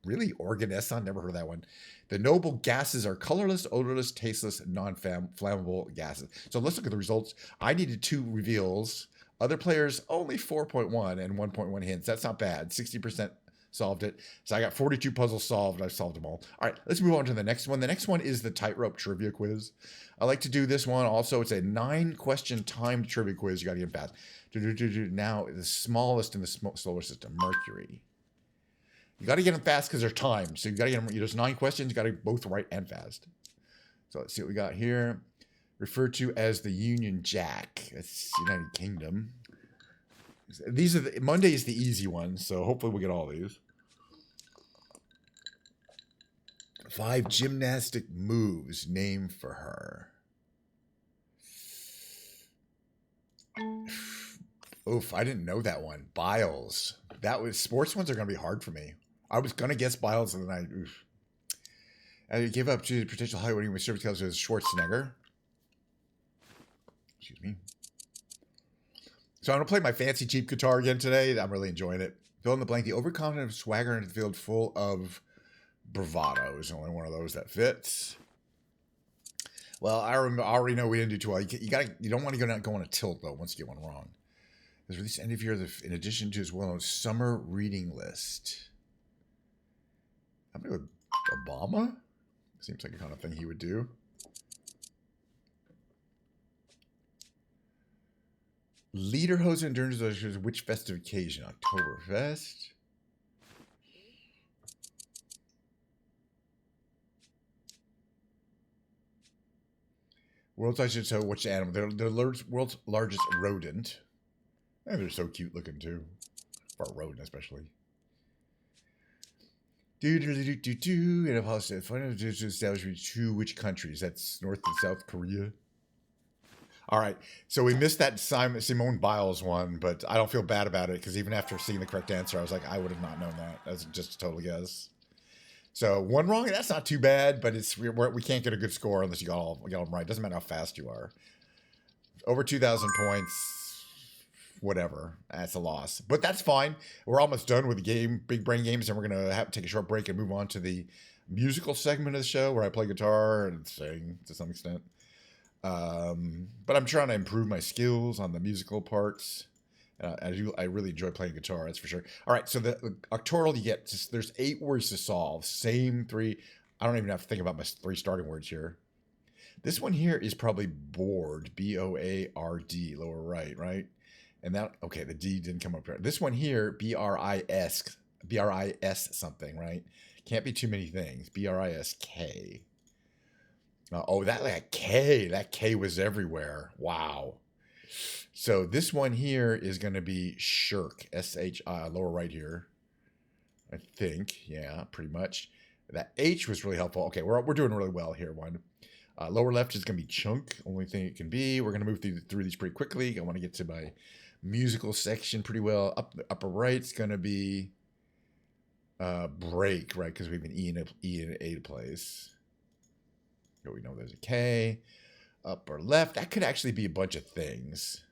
really organesson. Never heard of that one. The noble gases are colorless, odorless, tasteless, non-flammable gases. So let's look at the results. I needed 2 reveals. Other players only 4.1 and 1.1 hints. That's not bad. 60% solved it. So I got 42 puzzles solved. I've solved them all. All right, let's move on to the next one. The next one is the tightrope trivia quiz. I like to do this one also. It's a 9-question timed trivia quiz. You got to get fast. Now, the smallest in the solar system, Mercury. You got to get them fast because they're timed. So you got to get them. There's 9 questions. You got to both right and fast. So let's see what we got here. Referred to as the Union Jack. That's United Kingdom. These are Monday is the easy one, so hopefully we'll get all these. 5 gymnastic moves named for her. Oof, I didn't know that one. Biles. Sports ones are going to be hard for me. I was going to guess Biles, and then I gave up to the potential high winning with service calls as Schwarzenegger. Excuse me. So I'm going to play my fancy cheap guitar again today. I'm really enjoying it. Fill in the blank. The overconfident swagger into the field full of bravado is the only one of those that fits. Well, I already know we didn't do too well. You don't want to go on a tilt, though, once you get one wrong. There's released end of year in addition to his well-known summer reading list. I'm going to go Obama. Seems like the kind of thing he would do. Lederhosen during which festive occasion? Oktoberfest. World's largest, so which animal? They're the world's largest rodent. And they're so cute looking too. For a rodent, especially. And a policy to establish which countries? That's North and South Korea. All right, so we missed that Simone Biles one, but I don't feel bad about it because even after seeing the correct answer, I was like, I would have not known that. That's just a total guess. So 1 wrong, that's not too bad, but we can't get a good score unless you got all them right. Doesn't matter how fast you are. Over 2,000 points, whatever. That's a loss, but that's fine. We're almost done with the game, Big Brain Games, and we're gonna have to take a short break and move on to the musical segment of the show where I play guitar and sing to some extent. But I'm trying to improve my skills on the musical parts. I really enjoy playing guitar, that's for sure. All right, so the octoral you get, there's 8 words to solve. Same 3. I don't even have to think about my 3 starting words here. This one here is probably board, B-O-A-R-D, lower right? And that, okay, the D didn't come up here. This one here, B-R-I-S something, right? Can't be too many things. B-R-I-S-K. Oh, that K was everywhere. Wow. So this one here is going to be shirk, S-H-I, lower right here. I think, yeah, pretty much. That H was really helpful. Okay, we're doing really well here. One. Lower left is going to be chunk, only thing it can be. We're going to move through these pretty quickly. I want to get to my musical section pretty well. Upper right's going to be break, right? Because we have an E and an A to place. Here we know there's a K. Upper left, that could actually be a bunch of things.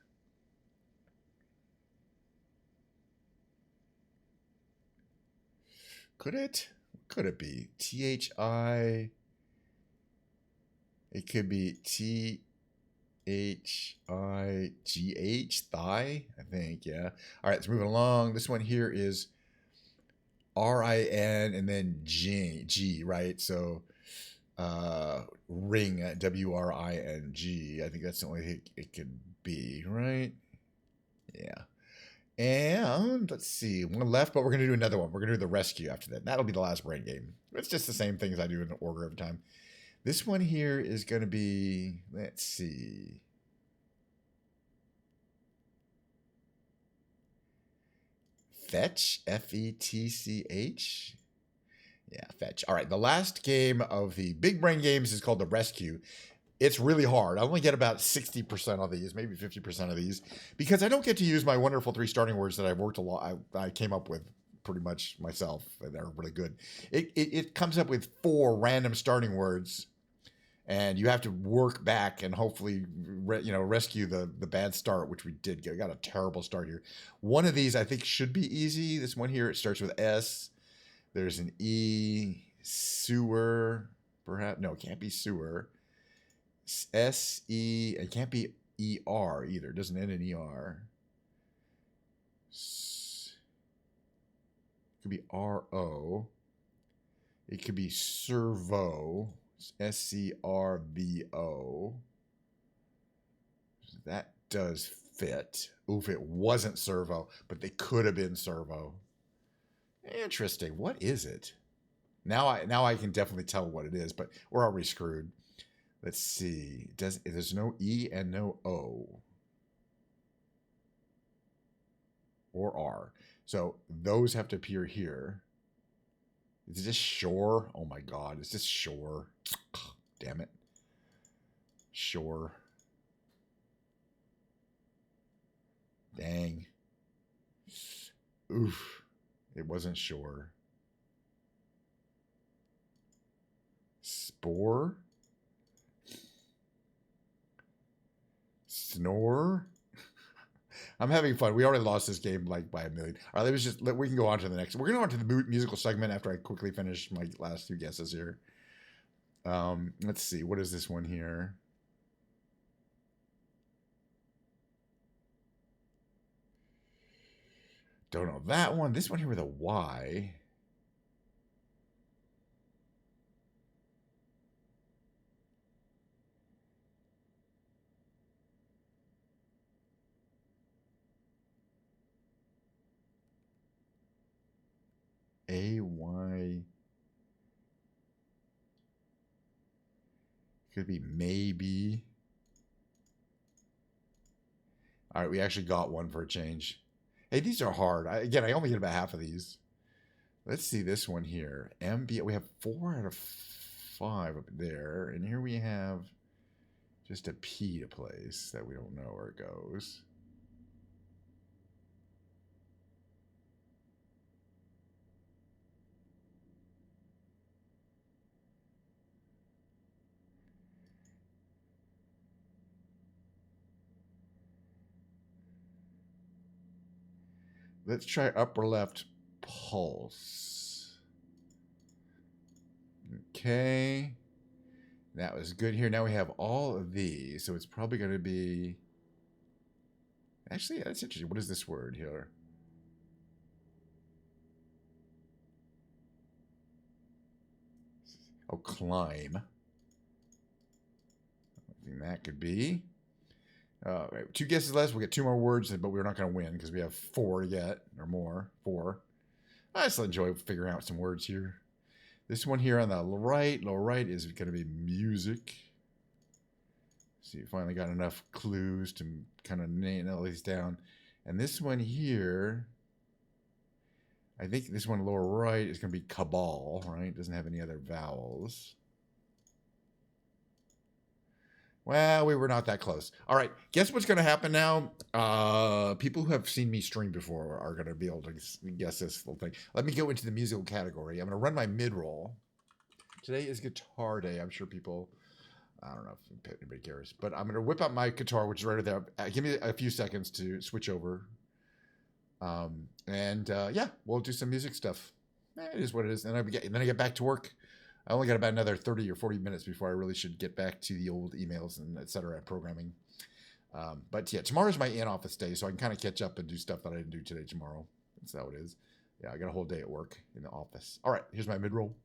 Could it? What could it be? T-H-I. It could be T-H-I-G-H, thigh, I think, yeah. All right, let's move along. This one here is R-I-N and then G, right? So ring, W-R-I-N-G. I think that's the only thing it could be, right? Yeah. And let's see, one left, but we're going to do another one. We're going to do the rescue after that. That'll be the last brain game. It's just the same things I do in order every time. This one here is going to be, let's see. Fetch, F-E-T-C-H. Yeah, fetch. All right, the last game of the big brain games is called the rescue. It's really hard. I only get about 60% of these, maybe 50% of these, because I don't get to use my wonderful 3 starting words that I've worked a lot. I came up with pretty much myself, and they're really good. It comes up with 4 random starting words, and you have to work back and hopefully rescue the bad start, which we did get. We got a terrible start here. One of these I think should be easy. This one here, it starts with S. There's an E, sewer, perhaps. No, it can't be sewer. S-E, it can't be E-R either. It doesn't end in E-R. It could be R-O. It could be servo. S-C-R-V-O. That does fit. Oof, it wasn't servo, but they could have been servo. Interesting. What is it? Now I can definitely tell what it is, but we're already screwed. Let's see. There's no E and no O. Or R. So those have to appear here. Is this shore? Oh my god. Is this shore? Damn it. Shore. Dang. Oof. It wasn't shore. Spore? Snore? I'm having fun. We already lost this game like by a million. All right, we can go on to the next. We're going to go on to the musical segment after I quickly finish my last 2 guesses here. Let's see. What is this one here? Don't know that one. This one here with a Y. A-Y. Could be maybe. All right, we actually got one for a change. Hey, these are hard. Again, I only get about half of these. Let's see this one here. MB. We have 4 out of 5 up there. And here we have just a P to place that we don't know where it goes. Let's try upper left pulse. Okay. That was good here. Now we have all of these. So it's probably going to be... Actually, that's interesting. What is this word here? Oh, climb. I think that could be. Right, 2 guesses less. We'll get 2 more words, but we're not going to win because we have 4 to get, or more. 4. I just enjoy figuring out some words here. This one here on the right, lower right, is going to be music. So you finally got enough clues to kind of nail these down. And this one here, I think this one lower right is going to be cabal, right? It doesn't have any other vowels. Well, we were not that close. All right, guess what's going to happen now? People who have seen me stream before are going to be able to guess this little thing. Let me go into the musical category. I'm going to run my mid-roll. Today is guitar day. I'm sure people, I don't know if anybody cares, but I'm going to whip out my guitar, which is right there. Give me a few seconds to switch over. Yeah, we'll do some music stuff. It is what it is. And then I get back to work. I only got about another 30 or 40 minutes before I really should get back to the old emails and et cetera, programming. But yeah, tomorrow's my in-office day, so I can kind of catch up and do stuff that I didn't do today tomorrow. That's how it is. Yeah, I got a whole day at work in the office. All right, here's my mid-roll.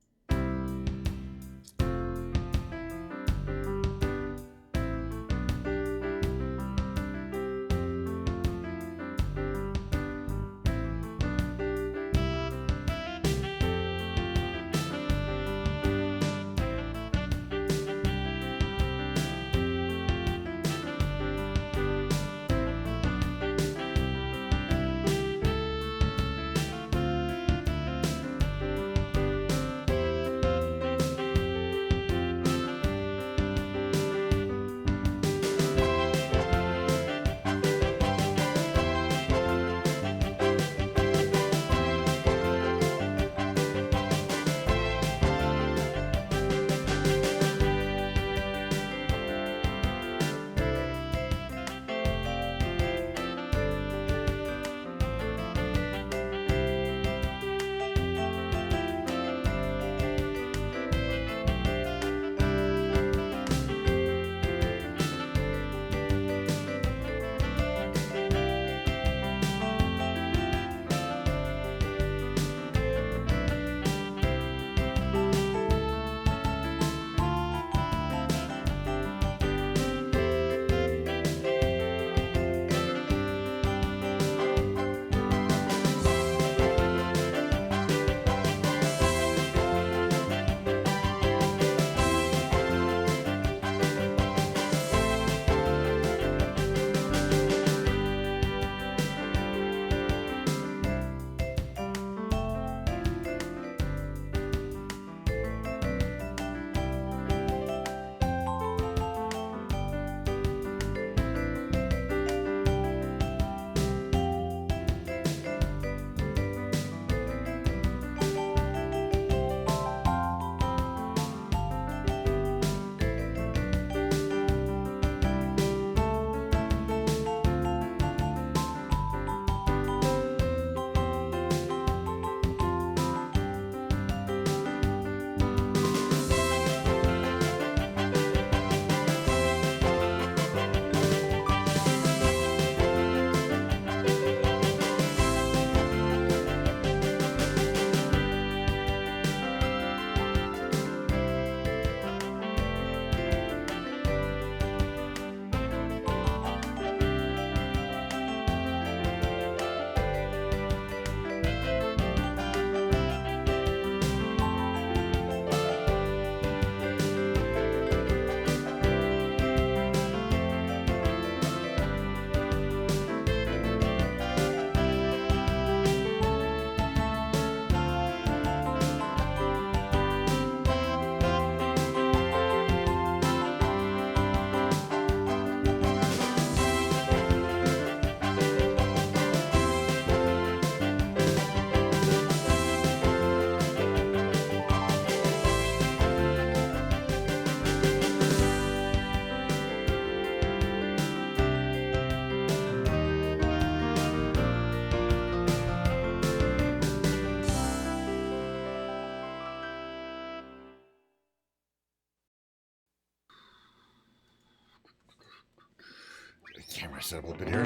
Camera set up a little bit here.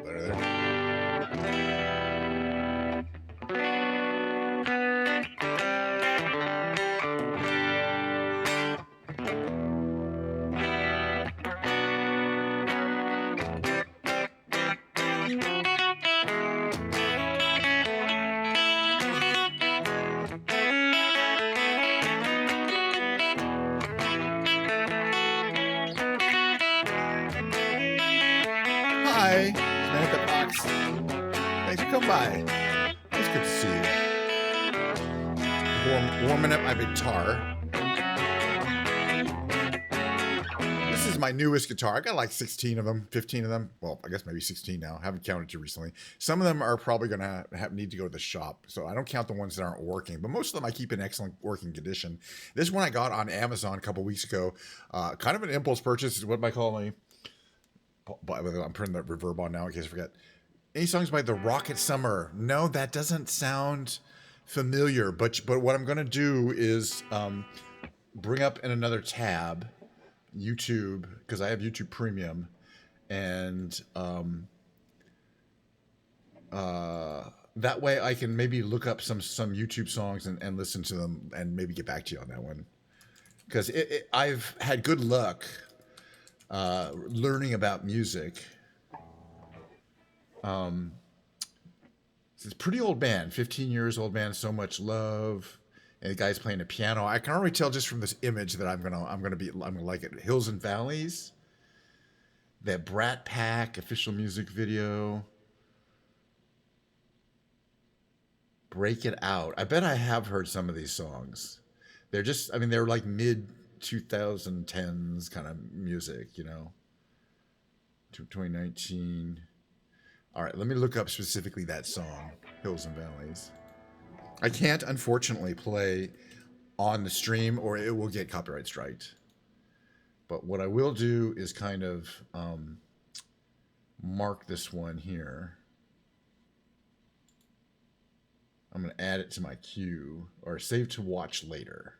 Better there. Thanks. Thanks for coming by. It's good to see you. Warming up my guitar. This is my newest guitar. I got like 16 of them, 15 of them. Well, I guess maybe 16 now. I haven't counted too recently. Some of them are probably going to need to go to the shop. So I don't count the ones that aren't working. But most of them I keep in excellent working condition. This one I got on Amazon a couple weeks ago. Kind of an impulse purchase is what I call me. I'm putting the reverb on now in case I forget. Any songs by The Rocket Summer? No, that doesn't sound familiar. But what I'm going to do is bring up in another tab YouTube, because I have YouTube Premium, and that way I can maybe look up some YouTube songs and listen to them and maybe get back to you on that one, because I've had good luck learning about music. It's a pretty old band, 15 years old band, So Much Love. And the guy's playing a piano. I can already tell just from this image that I'm gonna like it. Hills and Valleys. That Brat Pack official music video. Break It Out. I bet I have heard some of these songs. They're like mid 2010s kind of music, 2019. All right, let me look up specifically that song, Hills and Valleys. I can't, unfortunately, play on the stream or it will get copyright striked. But what I will do is kind of mark this one here. I'm going to add it to my queue or save to watch later.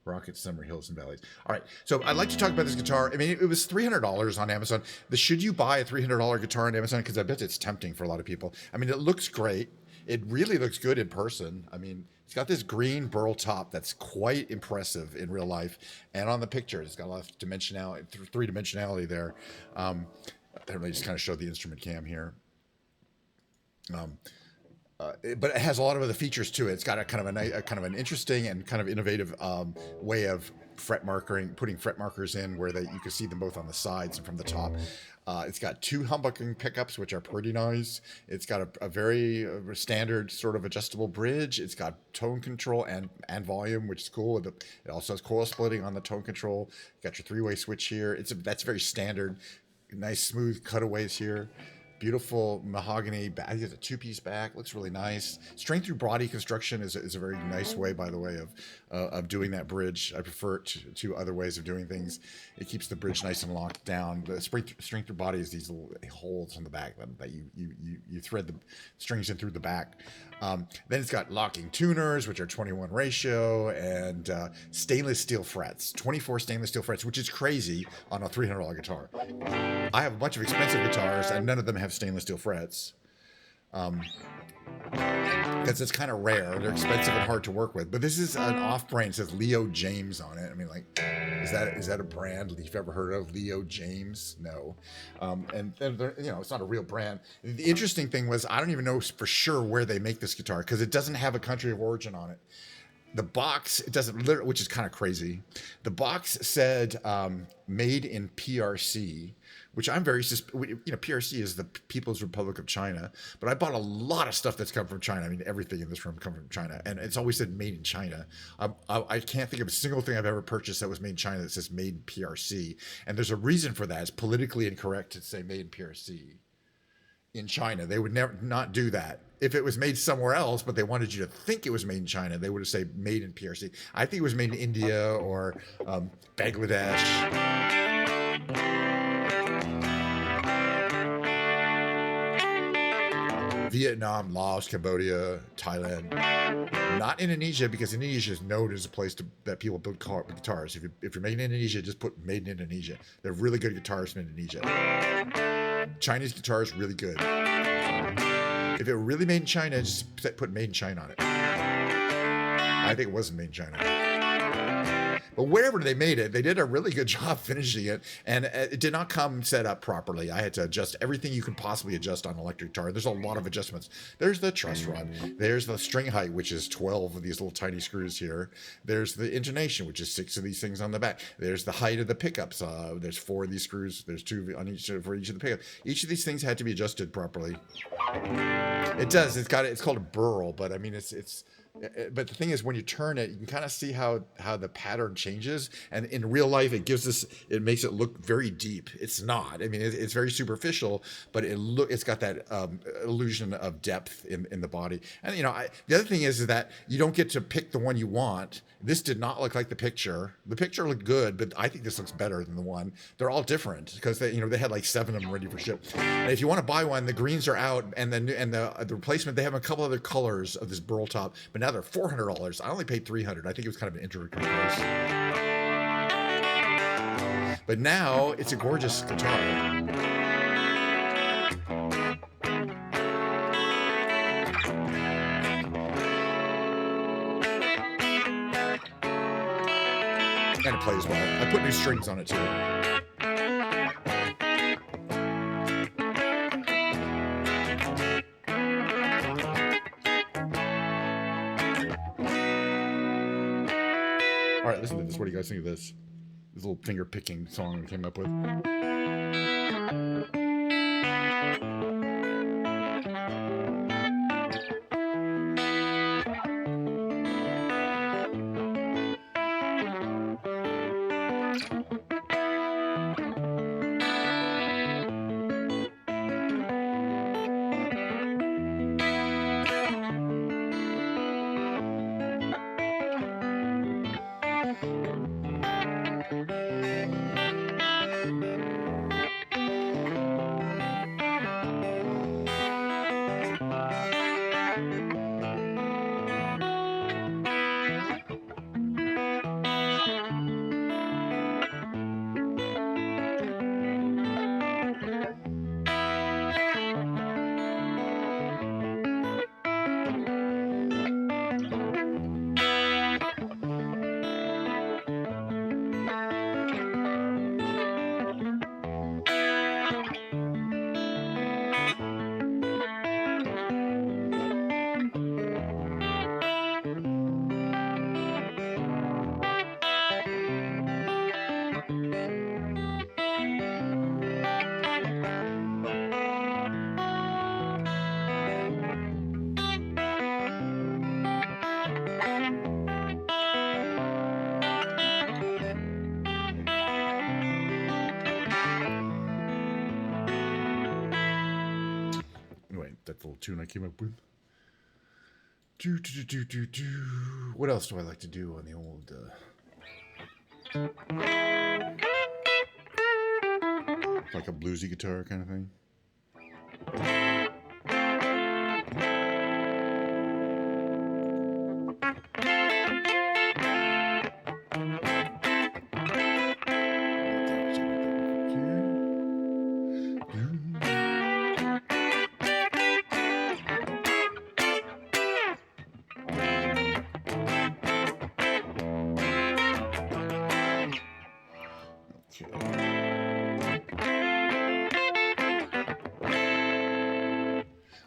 Rocket Summer, Hills and Valleys. All right, so I'd like to talk about this guitar. I mean, it was $300 on Amazon. Should you buy a $300 guitar on Amazon? Because I bet it's tempting for a lot of people. I mean, it looks great. It really looks good in person. I mean, it's got this green burl top that's quite impressive in real life. And on the picture, it's got a lot of dimensionality, three-dimensionality there. Let me just kind of show the instrument cam here. But it has a lot of other features to it. It's got a kind of an interesting and kind of innovative way of putting fret markers in where you can see them both on the sides and from the top. It's got two humbucking pickups, which are pretty nice. It's got a very standard sort of adjustable bridge. It's got tone control and volume, which is cool. It also has coil splitting on the tone control. You got your three-way switch here. That's very standard. Nice smooth cutaways here. Beautiful mahogany back. I think it's a two-piece back. Looks really nice. Straight through body construction is a very nice way, by the way, of doing that bridge. I prefer it to other ways of doing things. It keeps the bridge nice and locked down. The straight through body is these little holes on the back that you thread the strings in through the back. Then it's got locking tuners, which are 21 ratio, and stainless steel frets, 24 stainless steel frets, which is crazy on a $300 guitar. I have a bunch of expensive guitars, and none of them have stainless steel frets. Because it's kind of rare. They're expensive and hard to work with. But this is an off-brand. It says Leo James on it. I mean, like, is that a brand you've ever heard of? Leo James? No. And it's not a real brand. The interesting thing was I don't even know for sure where they make this guitar because it doesn't have a country of origin on it. The box, it doesn't, which is kind of crazy. The box said made in PRC, which I'm very, PRC is the People's Republic of China, but I bought a lot of stuff that's come from China. I mean, everything in this room comes from China, and it's always said made in China. I can't think of a single thing I've ever purchased that was made in China that says made in PRC, and there's a reason for that. It's politically incorrect to say made in PRC. In China, they would never not do that. If it was made somewhere else, but they wanted you to think it was made in China, they would have said made in PRC. I think it was made in India or Bangladesh. Vietnam, Laos, Cambodia, Thailand. Not Indonesia, because Indonesia is known as a place that people build guitars. If you're making in Indonesia, just put made in Indonesia. They're really good guitarists from Indonesia. Chinese guitar is really good. If it were really made in China, just put made in China on it. I think it wasn't made in China. But wherever they made it, they did a really good job finishing it, and it did not come set up properly. I had to adjust everything you can possibly adjust on an electric guitar. There's a lot of adjustments. There's the truss rod. There's the string height, which is 12 of these little tiny screws here. There's the intonation, which is 6 of these things on the back. There's the height of the pickups. There's 4 of these screws. There's 2 on each for each of the pickups. Each of these things had to be adjusted properly. It does. It's called a burl, but I mean but the thing is, when you turn it, you can kind of see how the pattern changes, and in real life it makes it look very deep. It's not. I mean, it's very superficial, but it's got that illusion of depth in the body. And the other thing is that you don't get to pick the one you want. This did not look like the picture. The picture looked good, but I think this looks better than the one. They're all different because they had like 7 of them ready for ship. And if you want to buy one, the greens are out, and the replacement, they have a couple other colors of this burl top, but now they're $400. I only paid $300. I think it was kind of an introductory price. But now it's a gorgeous guitar. And it plays well. I put new strings on it too. All right, listen to this. What do you guys think of this? This little finger picking song we came up with. That little tune I came up with. What else do I like to do on the old like a bluesy guitar kind of thing?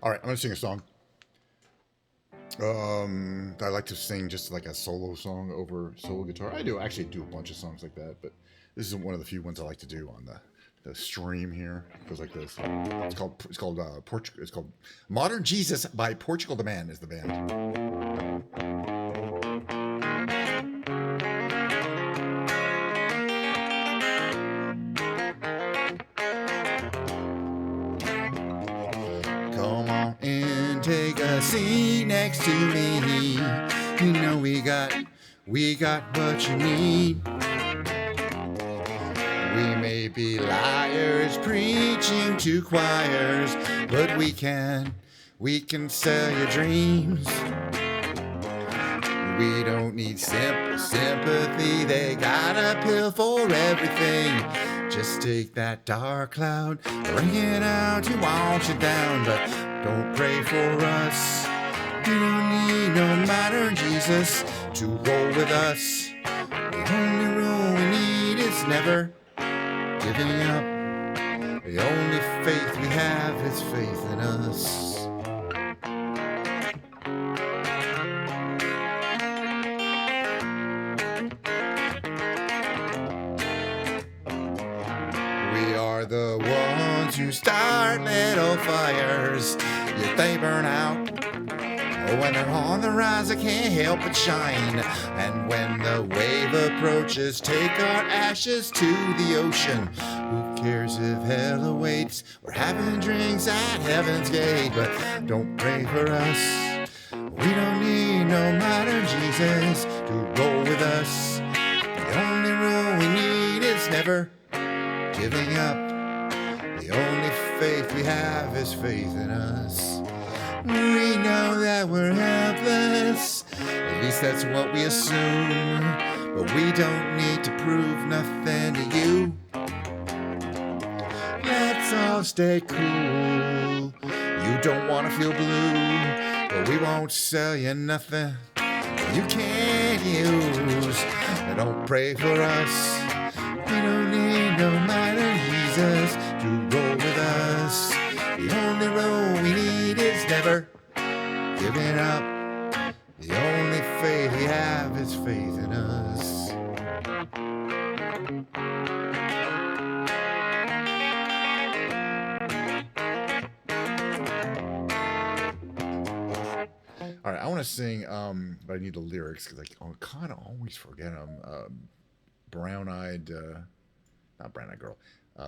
All right, I'm gonna sing a song. I like to sing just like a solo song over solo guitar. I actually do a bunch of songs like that, but this is one of the few ones I like to do on the stream here. It goes like this. It's called Modern Jesus by Portugal the Man is the band. Come on and take a seat next to me. You know we got what you need. We may be liars preaching to choirs, but we can sell your dreams. We don't need simple sympathy. They got a pill for everything. Just take that dark cloud, bring it out, you want you down, but don't pray for us. You don't need no modern Jesus to roll with us. The only rule we need is never giving up. The only faith we have is faith in us. We are the ones who start little fires, yet they burn out. When they're on the rise, I can't help but shine. And when the wave approaches, take our ashes to the ocean. Who cares if hell awaits? We're having drinks at heaven's gate, but don't pray for us. We don't need no modern Jesus to roll with us. The only rule we need is never giving up. The only faith we have is faith in us. We know that we're helpless, at least that's what we assume. But we don't need to prove nothing to you. Let's all stay cool. You don't want to feel blue, but we won't sell you nothing you can't use. But don't pray for us. We don't need no minor Jesus to roll with us. The only role we need is never giving up. The only faith we have is faith in us. All right, I want to sing, but I need the lyrics because I kind of always forget them. Brown-eyed, not brown-eyed girl,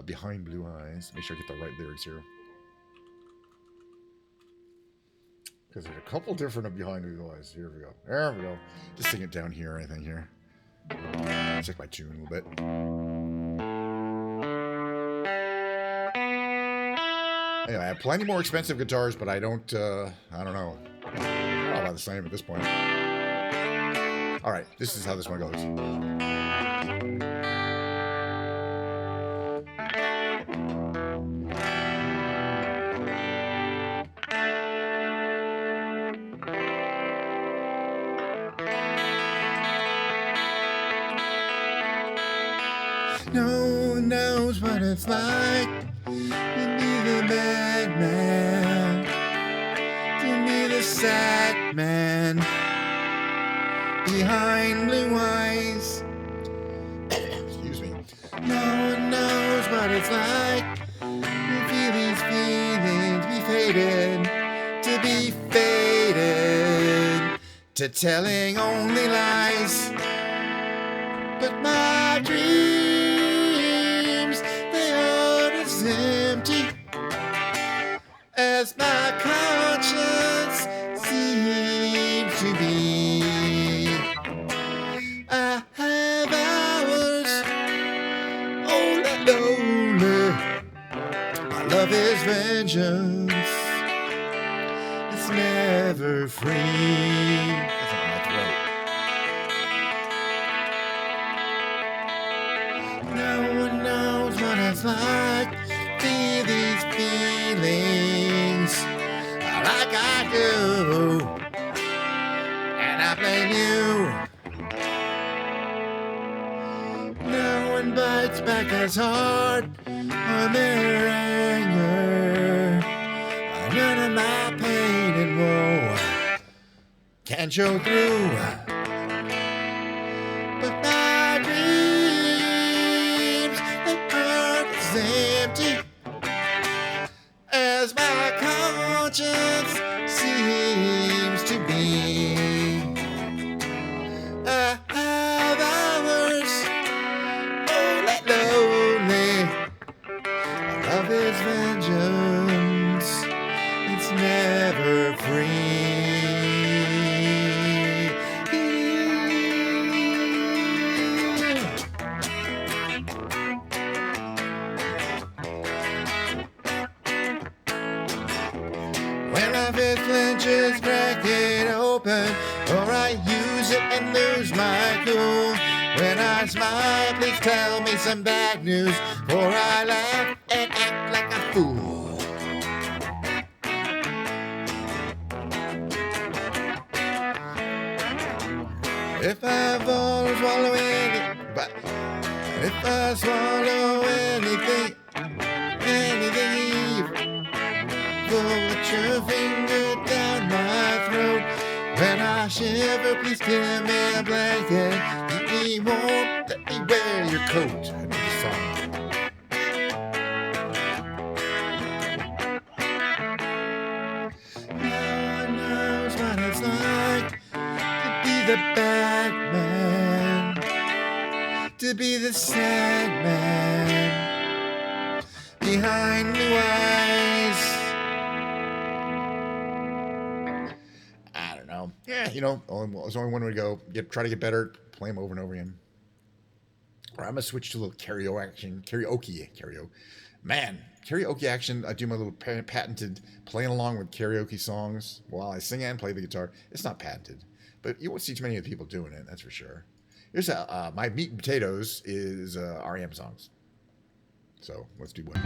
Behind Blue Eyes. Make sure I get the right lyrics here. Because there's a couple different Behind Blue Eyes. Here we go. There we go. Just sing it down here, I think, here. Check my tune a little bit. Anyway, I have plenty more expensive guitars, but I don't know. All about the same at this point. All right, this is how this one goes. No one knows what it's like to be the bad man, to be the sad man behind blue eyes. Excuse me. No one knows what it's like to feel these feelings, be faded, to be faded, to telling only lies. But my dreams, they are as empty as my conscience seems to be. I have hours, only lonely. My love is vengeance, it's never free. That's in my throat. No one knows what it's like to feel these feelings like I do, and I blame you. No one bites back as hard on their anger. None of my pain and woe can show through. But my dreams, they aren't as empty as my conscience seems to be. I have hours, only lonely. My love is vengeance, it's never free. When my fist clenches, crack it open, or I use it and lose my cool. When I smile, please tell me some bad news, for I laugh and act like a fool. If I fall swallowing the I swallow anything evil. Put your finger down my throat. When I shiver, please give me a blanket. Keep me warm, let me wear your coat. I know the song. No one knows what it's like to be the bad man, to be the sad man behind blue eyes. I don't know. Yeah, you know, there's only one way to go. Try to get better. Play them over and over again. Or I'm gonna switch to a little karaoke action. Karaoke. Man, karaoke action. I do my little patented playing along with karaoke songs while I sing and play the guitar. It's not patented, but you won't see too many of the people doing it. That's for sure. Here's my meat and potatoes is REM songs. So let's do one.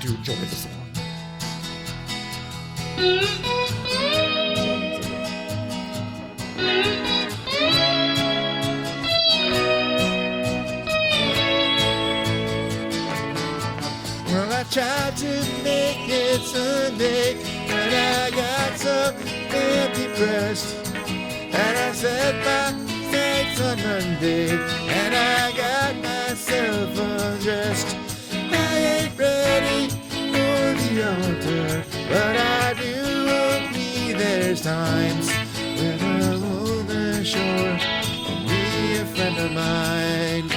do enjoy the song. Well, I tried to make it Sunday, but I got so depressed. And I said my thanks on Monday, and I got myself undressed. I ain't ready for the altar, but I do agree there's times when a woman sure can be a friend of mine.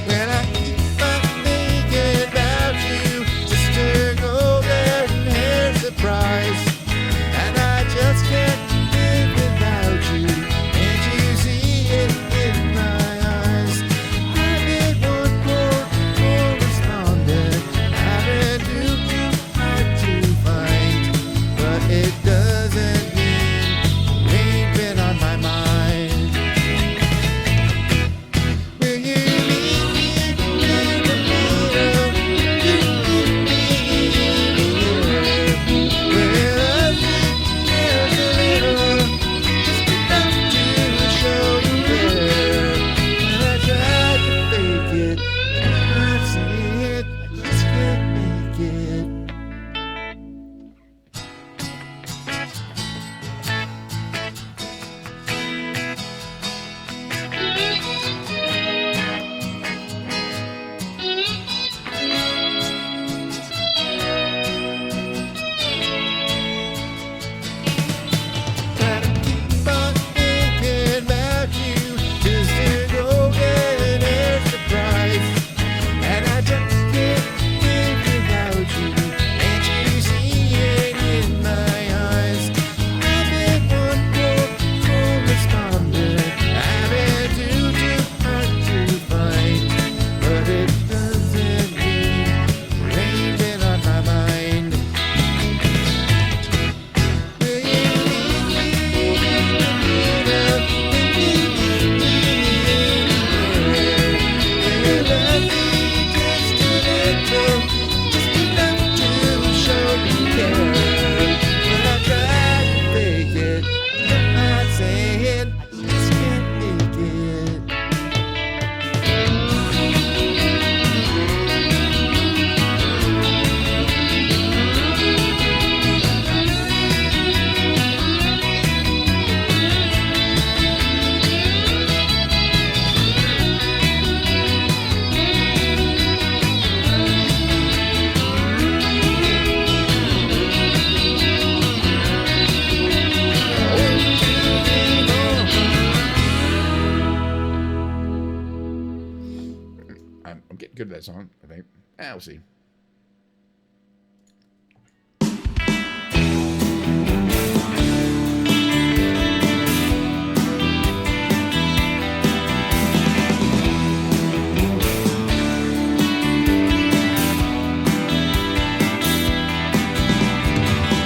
When I keep on thinking about you, Sister Golden Hair Surprise, and I just can't live without you. Can't you see it in my eyes? I've been one more correspondent, having too hard to find, but it doesn't mean you ain't been on my mind. Will you meet me in the middle? Will you love me just a little, just enough to show you care? And I tried to fake it, not say it, I just can't make it. Gotta keep on thinking about you, Sister Golden Hair Surprise, and I just can't live without you. Can't you see it in my eyes? I've been one more correspondent, having too hard to find, but it doesn't mean you ain't been on my mind. Will you meet me in the middle? Will you love me just a little, just enough to show you care? Well, I tried to fake it, but not say it, just can't make it. I'm getting good at that song, I think. We'll see.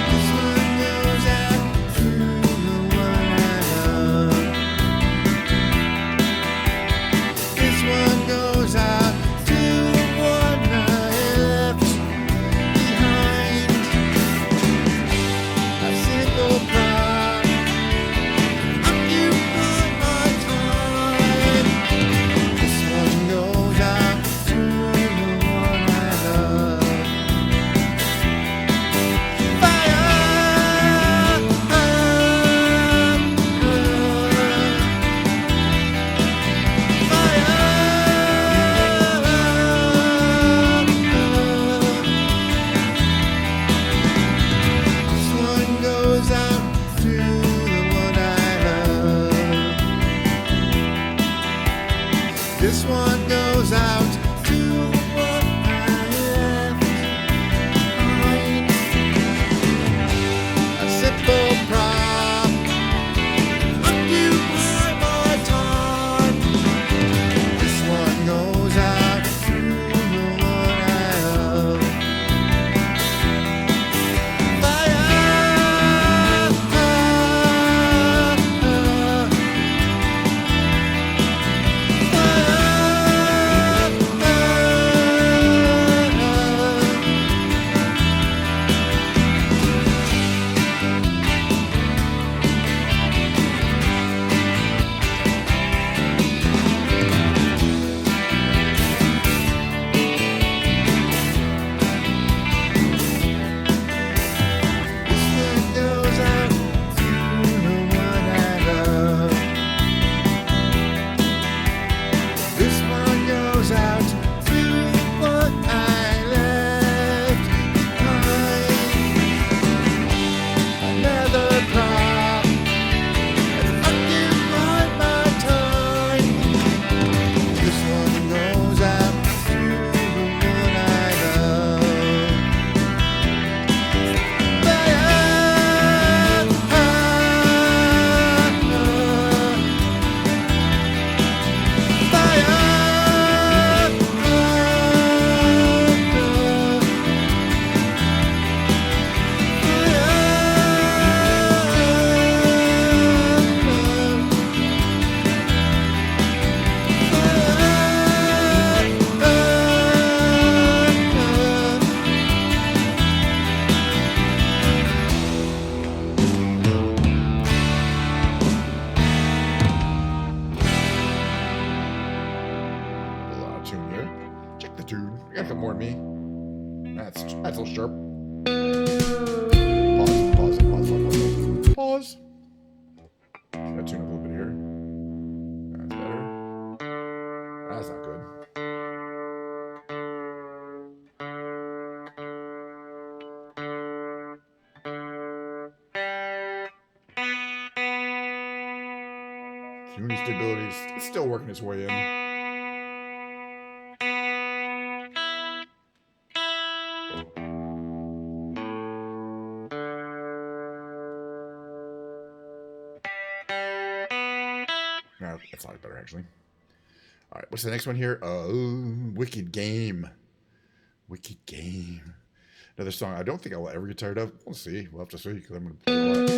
This one goes out to the one I love. This one goes out to the one I left behind. A single pride occupy my time. This one goes out to the one I love. This one goes out to the one I love. This one goes out to the one I left behind. A simple prop occupy my time. This one goes out to the one I love. Fire. tune. You got a couple more than me. That's a little sharp. Pause. Gotta tune up a little bit here. That's better. That's not good. Tuning stability is still working its way in. No, that's a lot better, actually. All right, what's the next one here? Oh, Wicked Game. Wicked Game. Another song I don't think I will ever get tired of. We'll see. We'll have to see because I'm going to play a lot.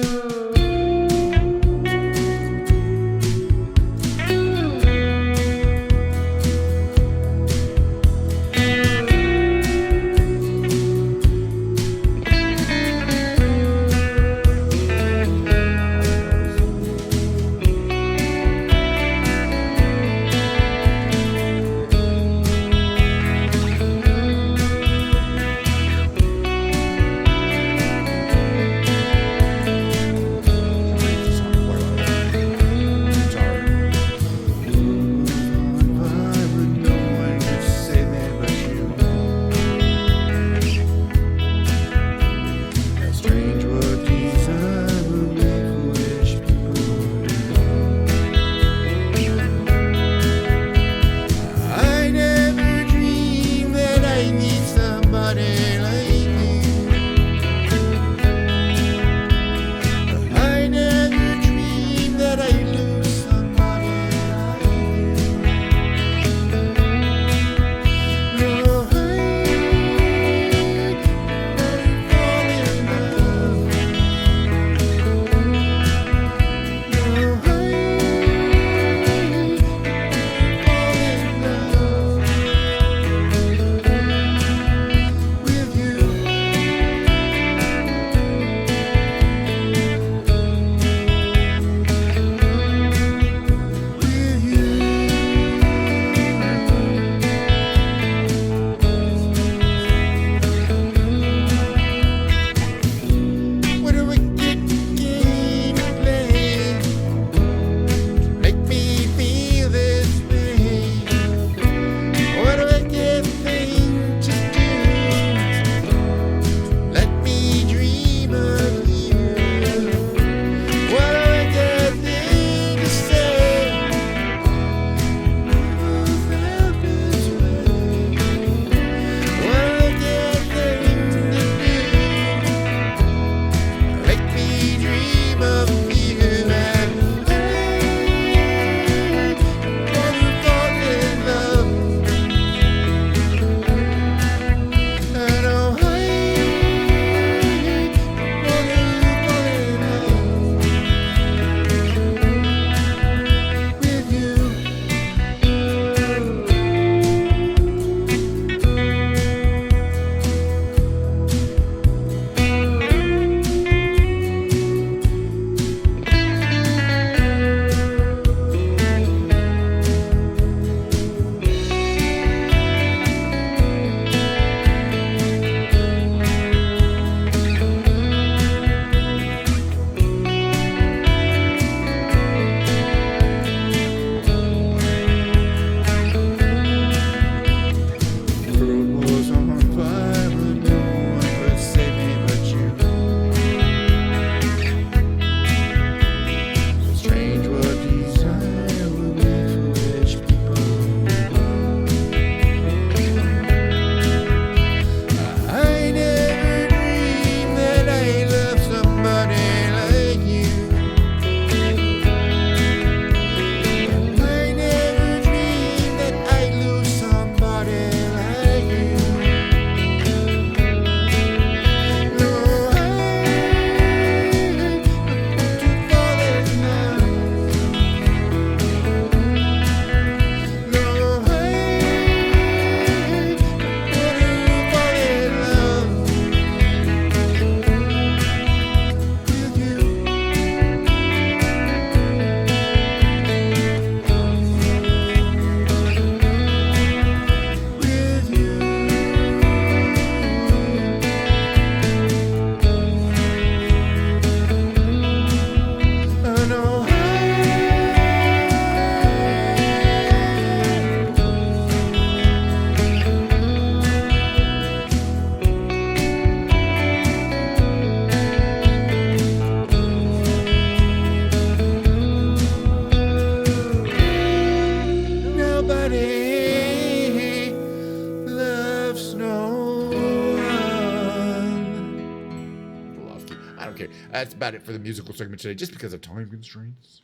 That's about it for the musical segment today, just because of time constraints.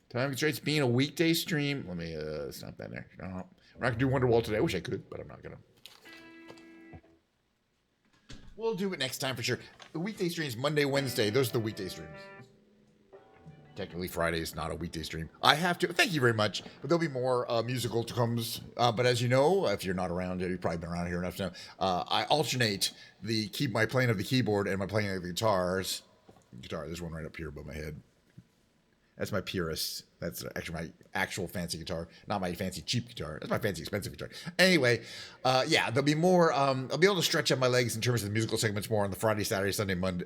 Time constraints being a weekday stream. Let me stop that there. No, we're not gonna do Wonderwall today. I wish I could, but I'm not gonna. We'll do it next time for sure. The weekday streams, Monday, Wednesday. Those are the weekday streams. Technically, Friday is not a weekday stream. I have to. Thank you very much. But there'll be more musical to comes. But as you know, if you're not around, you've probably been around here enough to know. I alternate my playing of the keyboard and my playing of the guitars. There's one right up here above my head. That's my Purist. That's actually my actual fancy guitar, not my fancy cheap guitar. That's my fancy expensive guitar. Anyway, yeah, there'll be more. I'll be able to stretch out my legs in terms of the musical segments more on the Friday, Saturday, Sunday, Monday.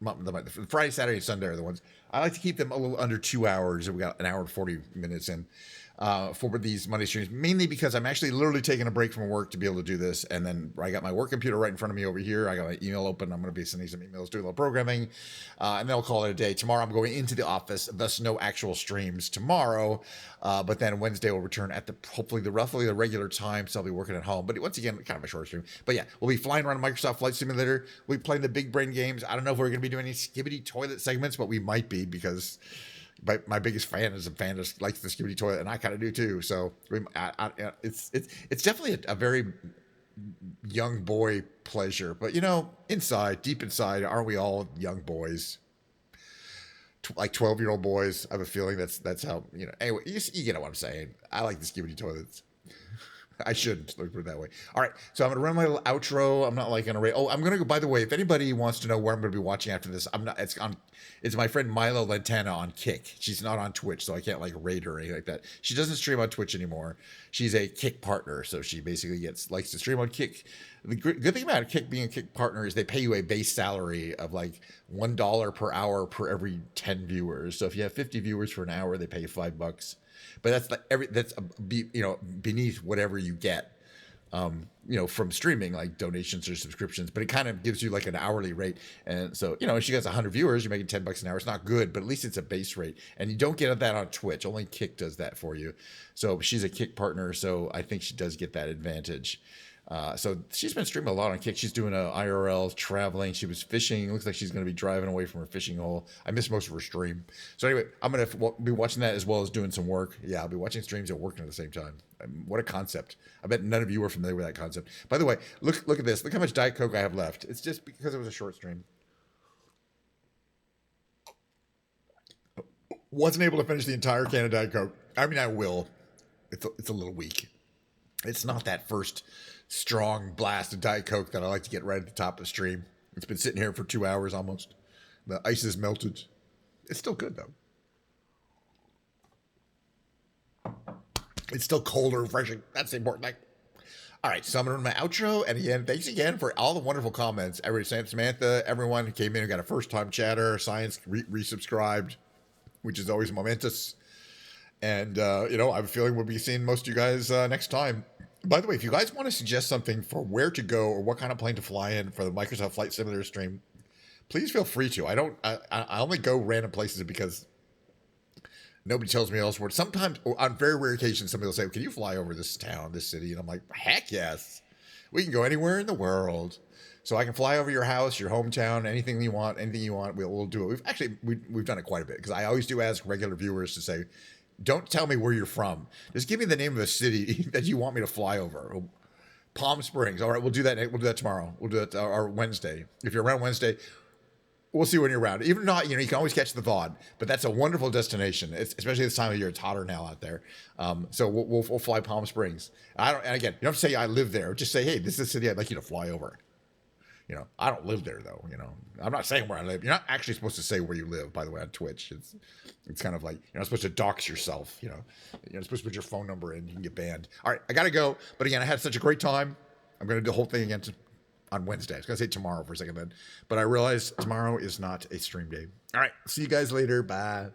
The Friday, Saturday, and Sunday are the ones. I like to keep them a little under 2 hours. We got an hour and 40 minutes in for these Monday streams, mainly because I'm actually literally taking a break from work to be able to do this. And then I got my work computer right in front of me over here. I got my email open. I'm going to be sending some emails, doing a little programming, and then I'll call it a day. Tomorrow I'm going into the office, thus no actual streams tomorrow. But then Wednesday we'll return at hopefully roughly the regular time. So I'll be working at home. But once again, kind of a short stream. But yeah, we'll be flying around Microsoft Flight Simulator. We'll be playing the big brain games. I don't know if we're going to be doing any skibbity toilet segments, but we might be because my biggest fan is a fan that likes the skibbity toilet, and I kind of do too. So it's definitely a very young boy pleasure. But deep inside, aren't we all young boys? Like 12-year-old boys. I have a feeling that's how Anyway, you get what I'm saying. I like the skibbity toilets. I shouldn't put it that way. All right, so I'm gonna run my little outro. I'm not like gonna rate. Oh, I'm gonna go. By the way, if anybody wants to know where I'm gonna be watching after this, I'm not. It's my friend Milo Lantana on Kick. She's not on Twitch, so I can't like rate her or anything like that. She doesn't stream on Twitch anymore. She's a Kick partner, so she basically likes to stream on Kick. The good thing about Kick being a Kick partner is they pay you a base salary of like $1 per hour per every 10 viewers. So if you have 50 viewers for an hour, they pay you $5. But that's beneath whatever you get, from streaming, like donations or subscriptions. But it kind of gives you like an hourly rate. And so, if she gets 100 viewers, you're making $10 an hour. It's not good, but at least it's a base rate. And you don't get that on Twitch. Only Kick does that for you. So she's a Kick partner, so I think she does get that advantage. So she's been streaming a lot on Kick. She's doing a IRL, traveling. She was fishing. It looks like she's going to be driving away from her fishing hole. I missed most of her stream. So anyway, I'm going to be watching that as well as doing some work. Yeah, I'll be watching streams and working at the same time. What a concept. I bet none of you are familiar with that concept. By the way, look at this. Look how much Diet Coke I have left. It's just because it was a short stream. Wasn't able to finish the entire can of Diet Coke. I mean, I will. It's a little weak. It's not that first strong blast of Diet Coke that I like to get right at the top of the stream. It's been sitting here for 2 hours almost. The ice is melted. It's still good though. It's still cold or refreshing. That's the important thing. All right, so I'm going to run my outro. And again, thanks again for all the wonderful comments. Samantha, everyone who came in and got a first-time chatter, Science resubscribed, which is always momentous. And, I have a feeling we'll be seeing most of you guys next time. By the way, if you guys want to suggest something for where to go or what kind of plane to fly in for the Microsoft Flight Simulator stream, please feel free to. I only go random places because nobody tells me elsewhere. Sometimes, on very rare occasions, somebody will say, can you fly over this town, this city? And I'm like, heck yes. We can go anywhere in the world. So I can fly over your house, your hometown, anything you want, we'll do it. We've done it quite a bit because I always do ask regular viewers to say, don't tell me where you're from. Just give me the name of a city that you want me to fly over. Palm Springs. All right, we'll do that. We'll do that tomorrow. We'll do that or Wednesday. If you're around Wednesday, we'll see when you're around. Even not, you can always catch the VOD. But that's a wonderful destination, especially this time of year. It's hotter now out there. So we'll fly Palm Springs. And again, you don't have to say I live there. Just say, hey, this is a city I'd like you to fly over. I don't live there though. I'm not saying where I live. You're not actually supposed to say where you live, by the way, on Twitch. It's kind of like you're not supposed to dox yourself. You're not supposed to put your phone number in. You can get banned. All right, I gotta go. But again, I had such a great time. I'm gonna do the whole thing again on Wednesday. I was gonna say tomorrow for a second then, but I realized tomorrow is not a stream day. All right, see you guys later. Bye.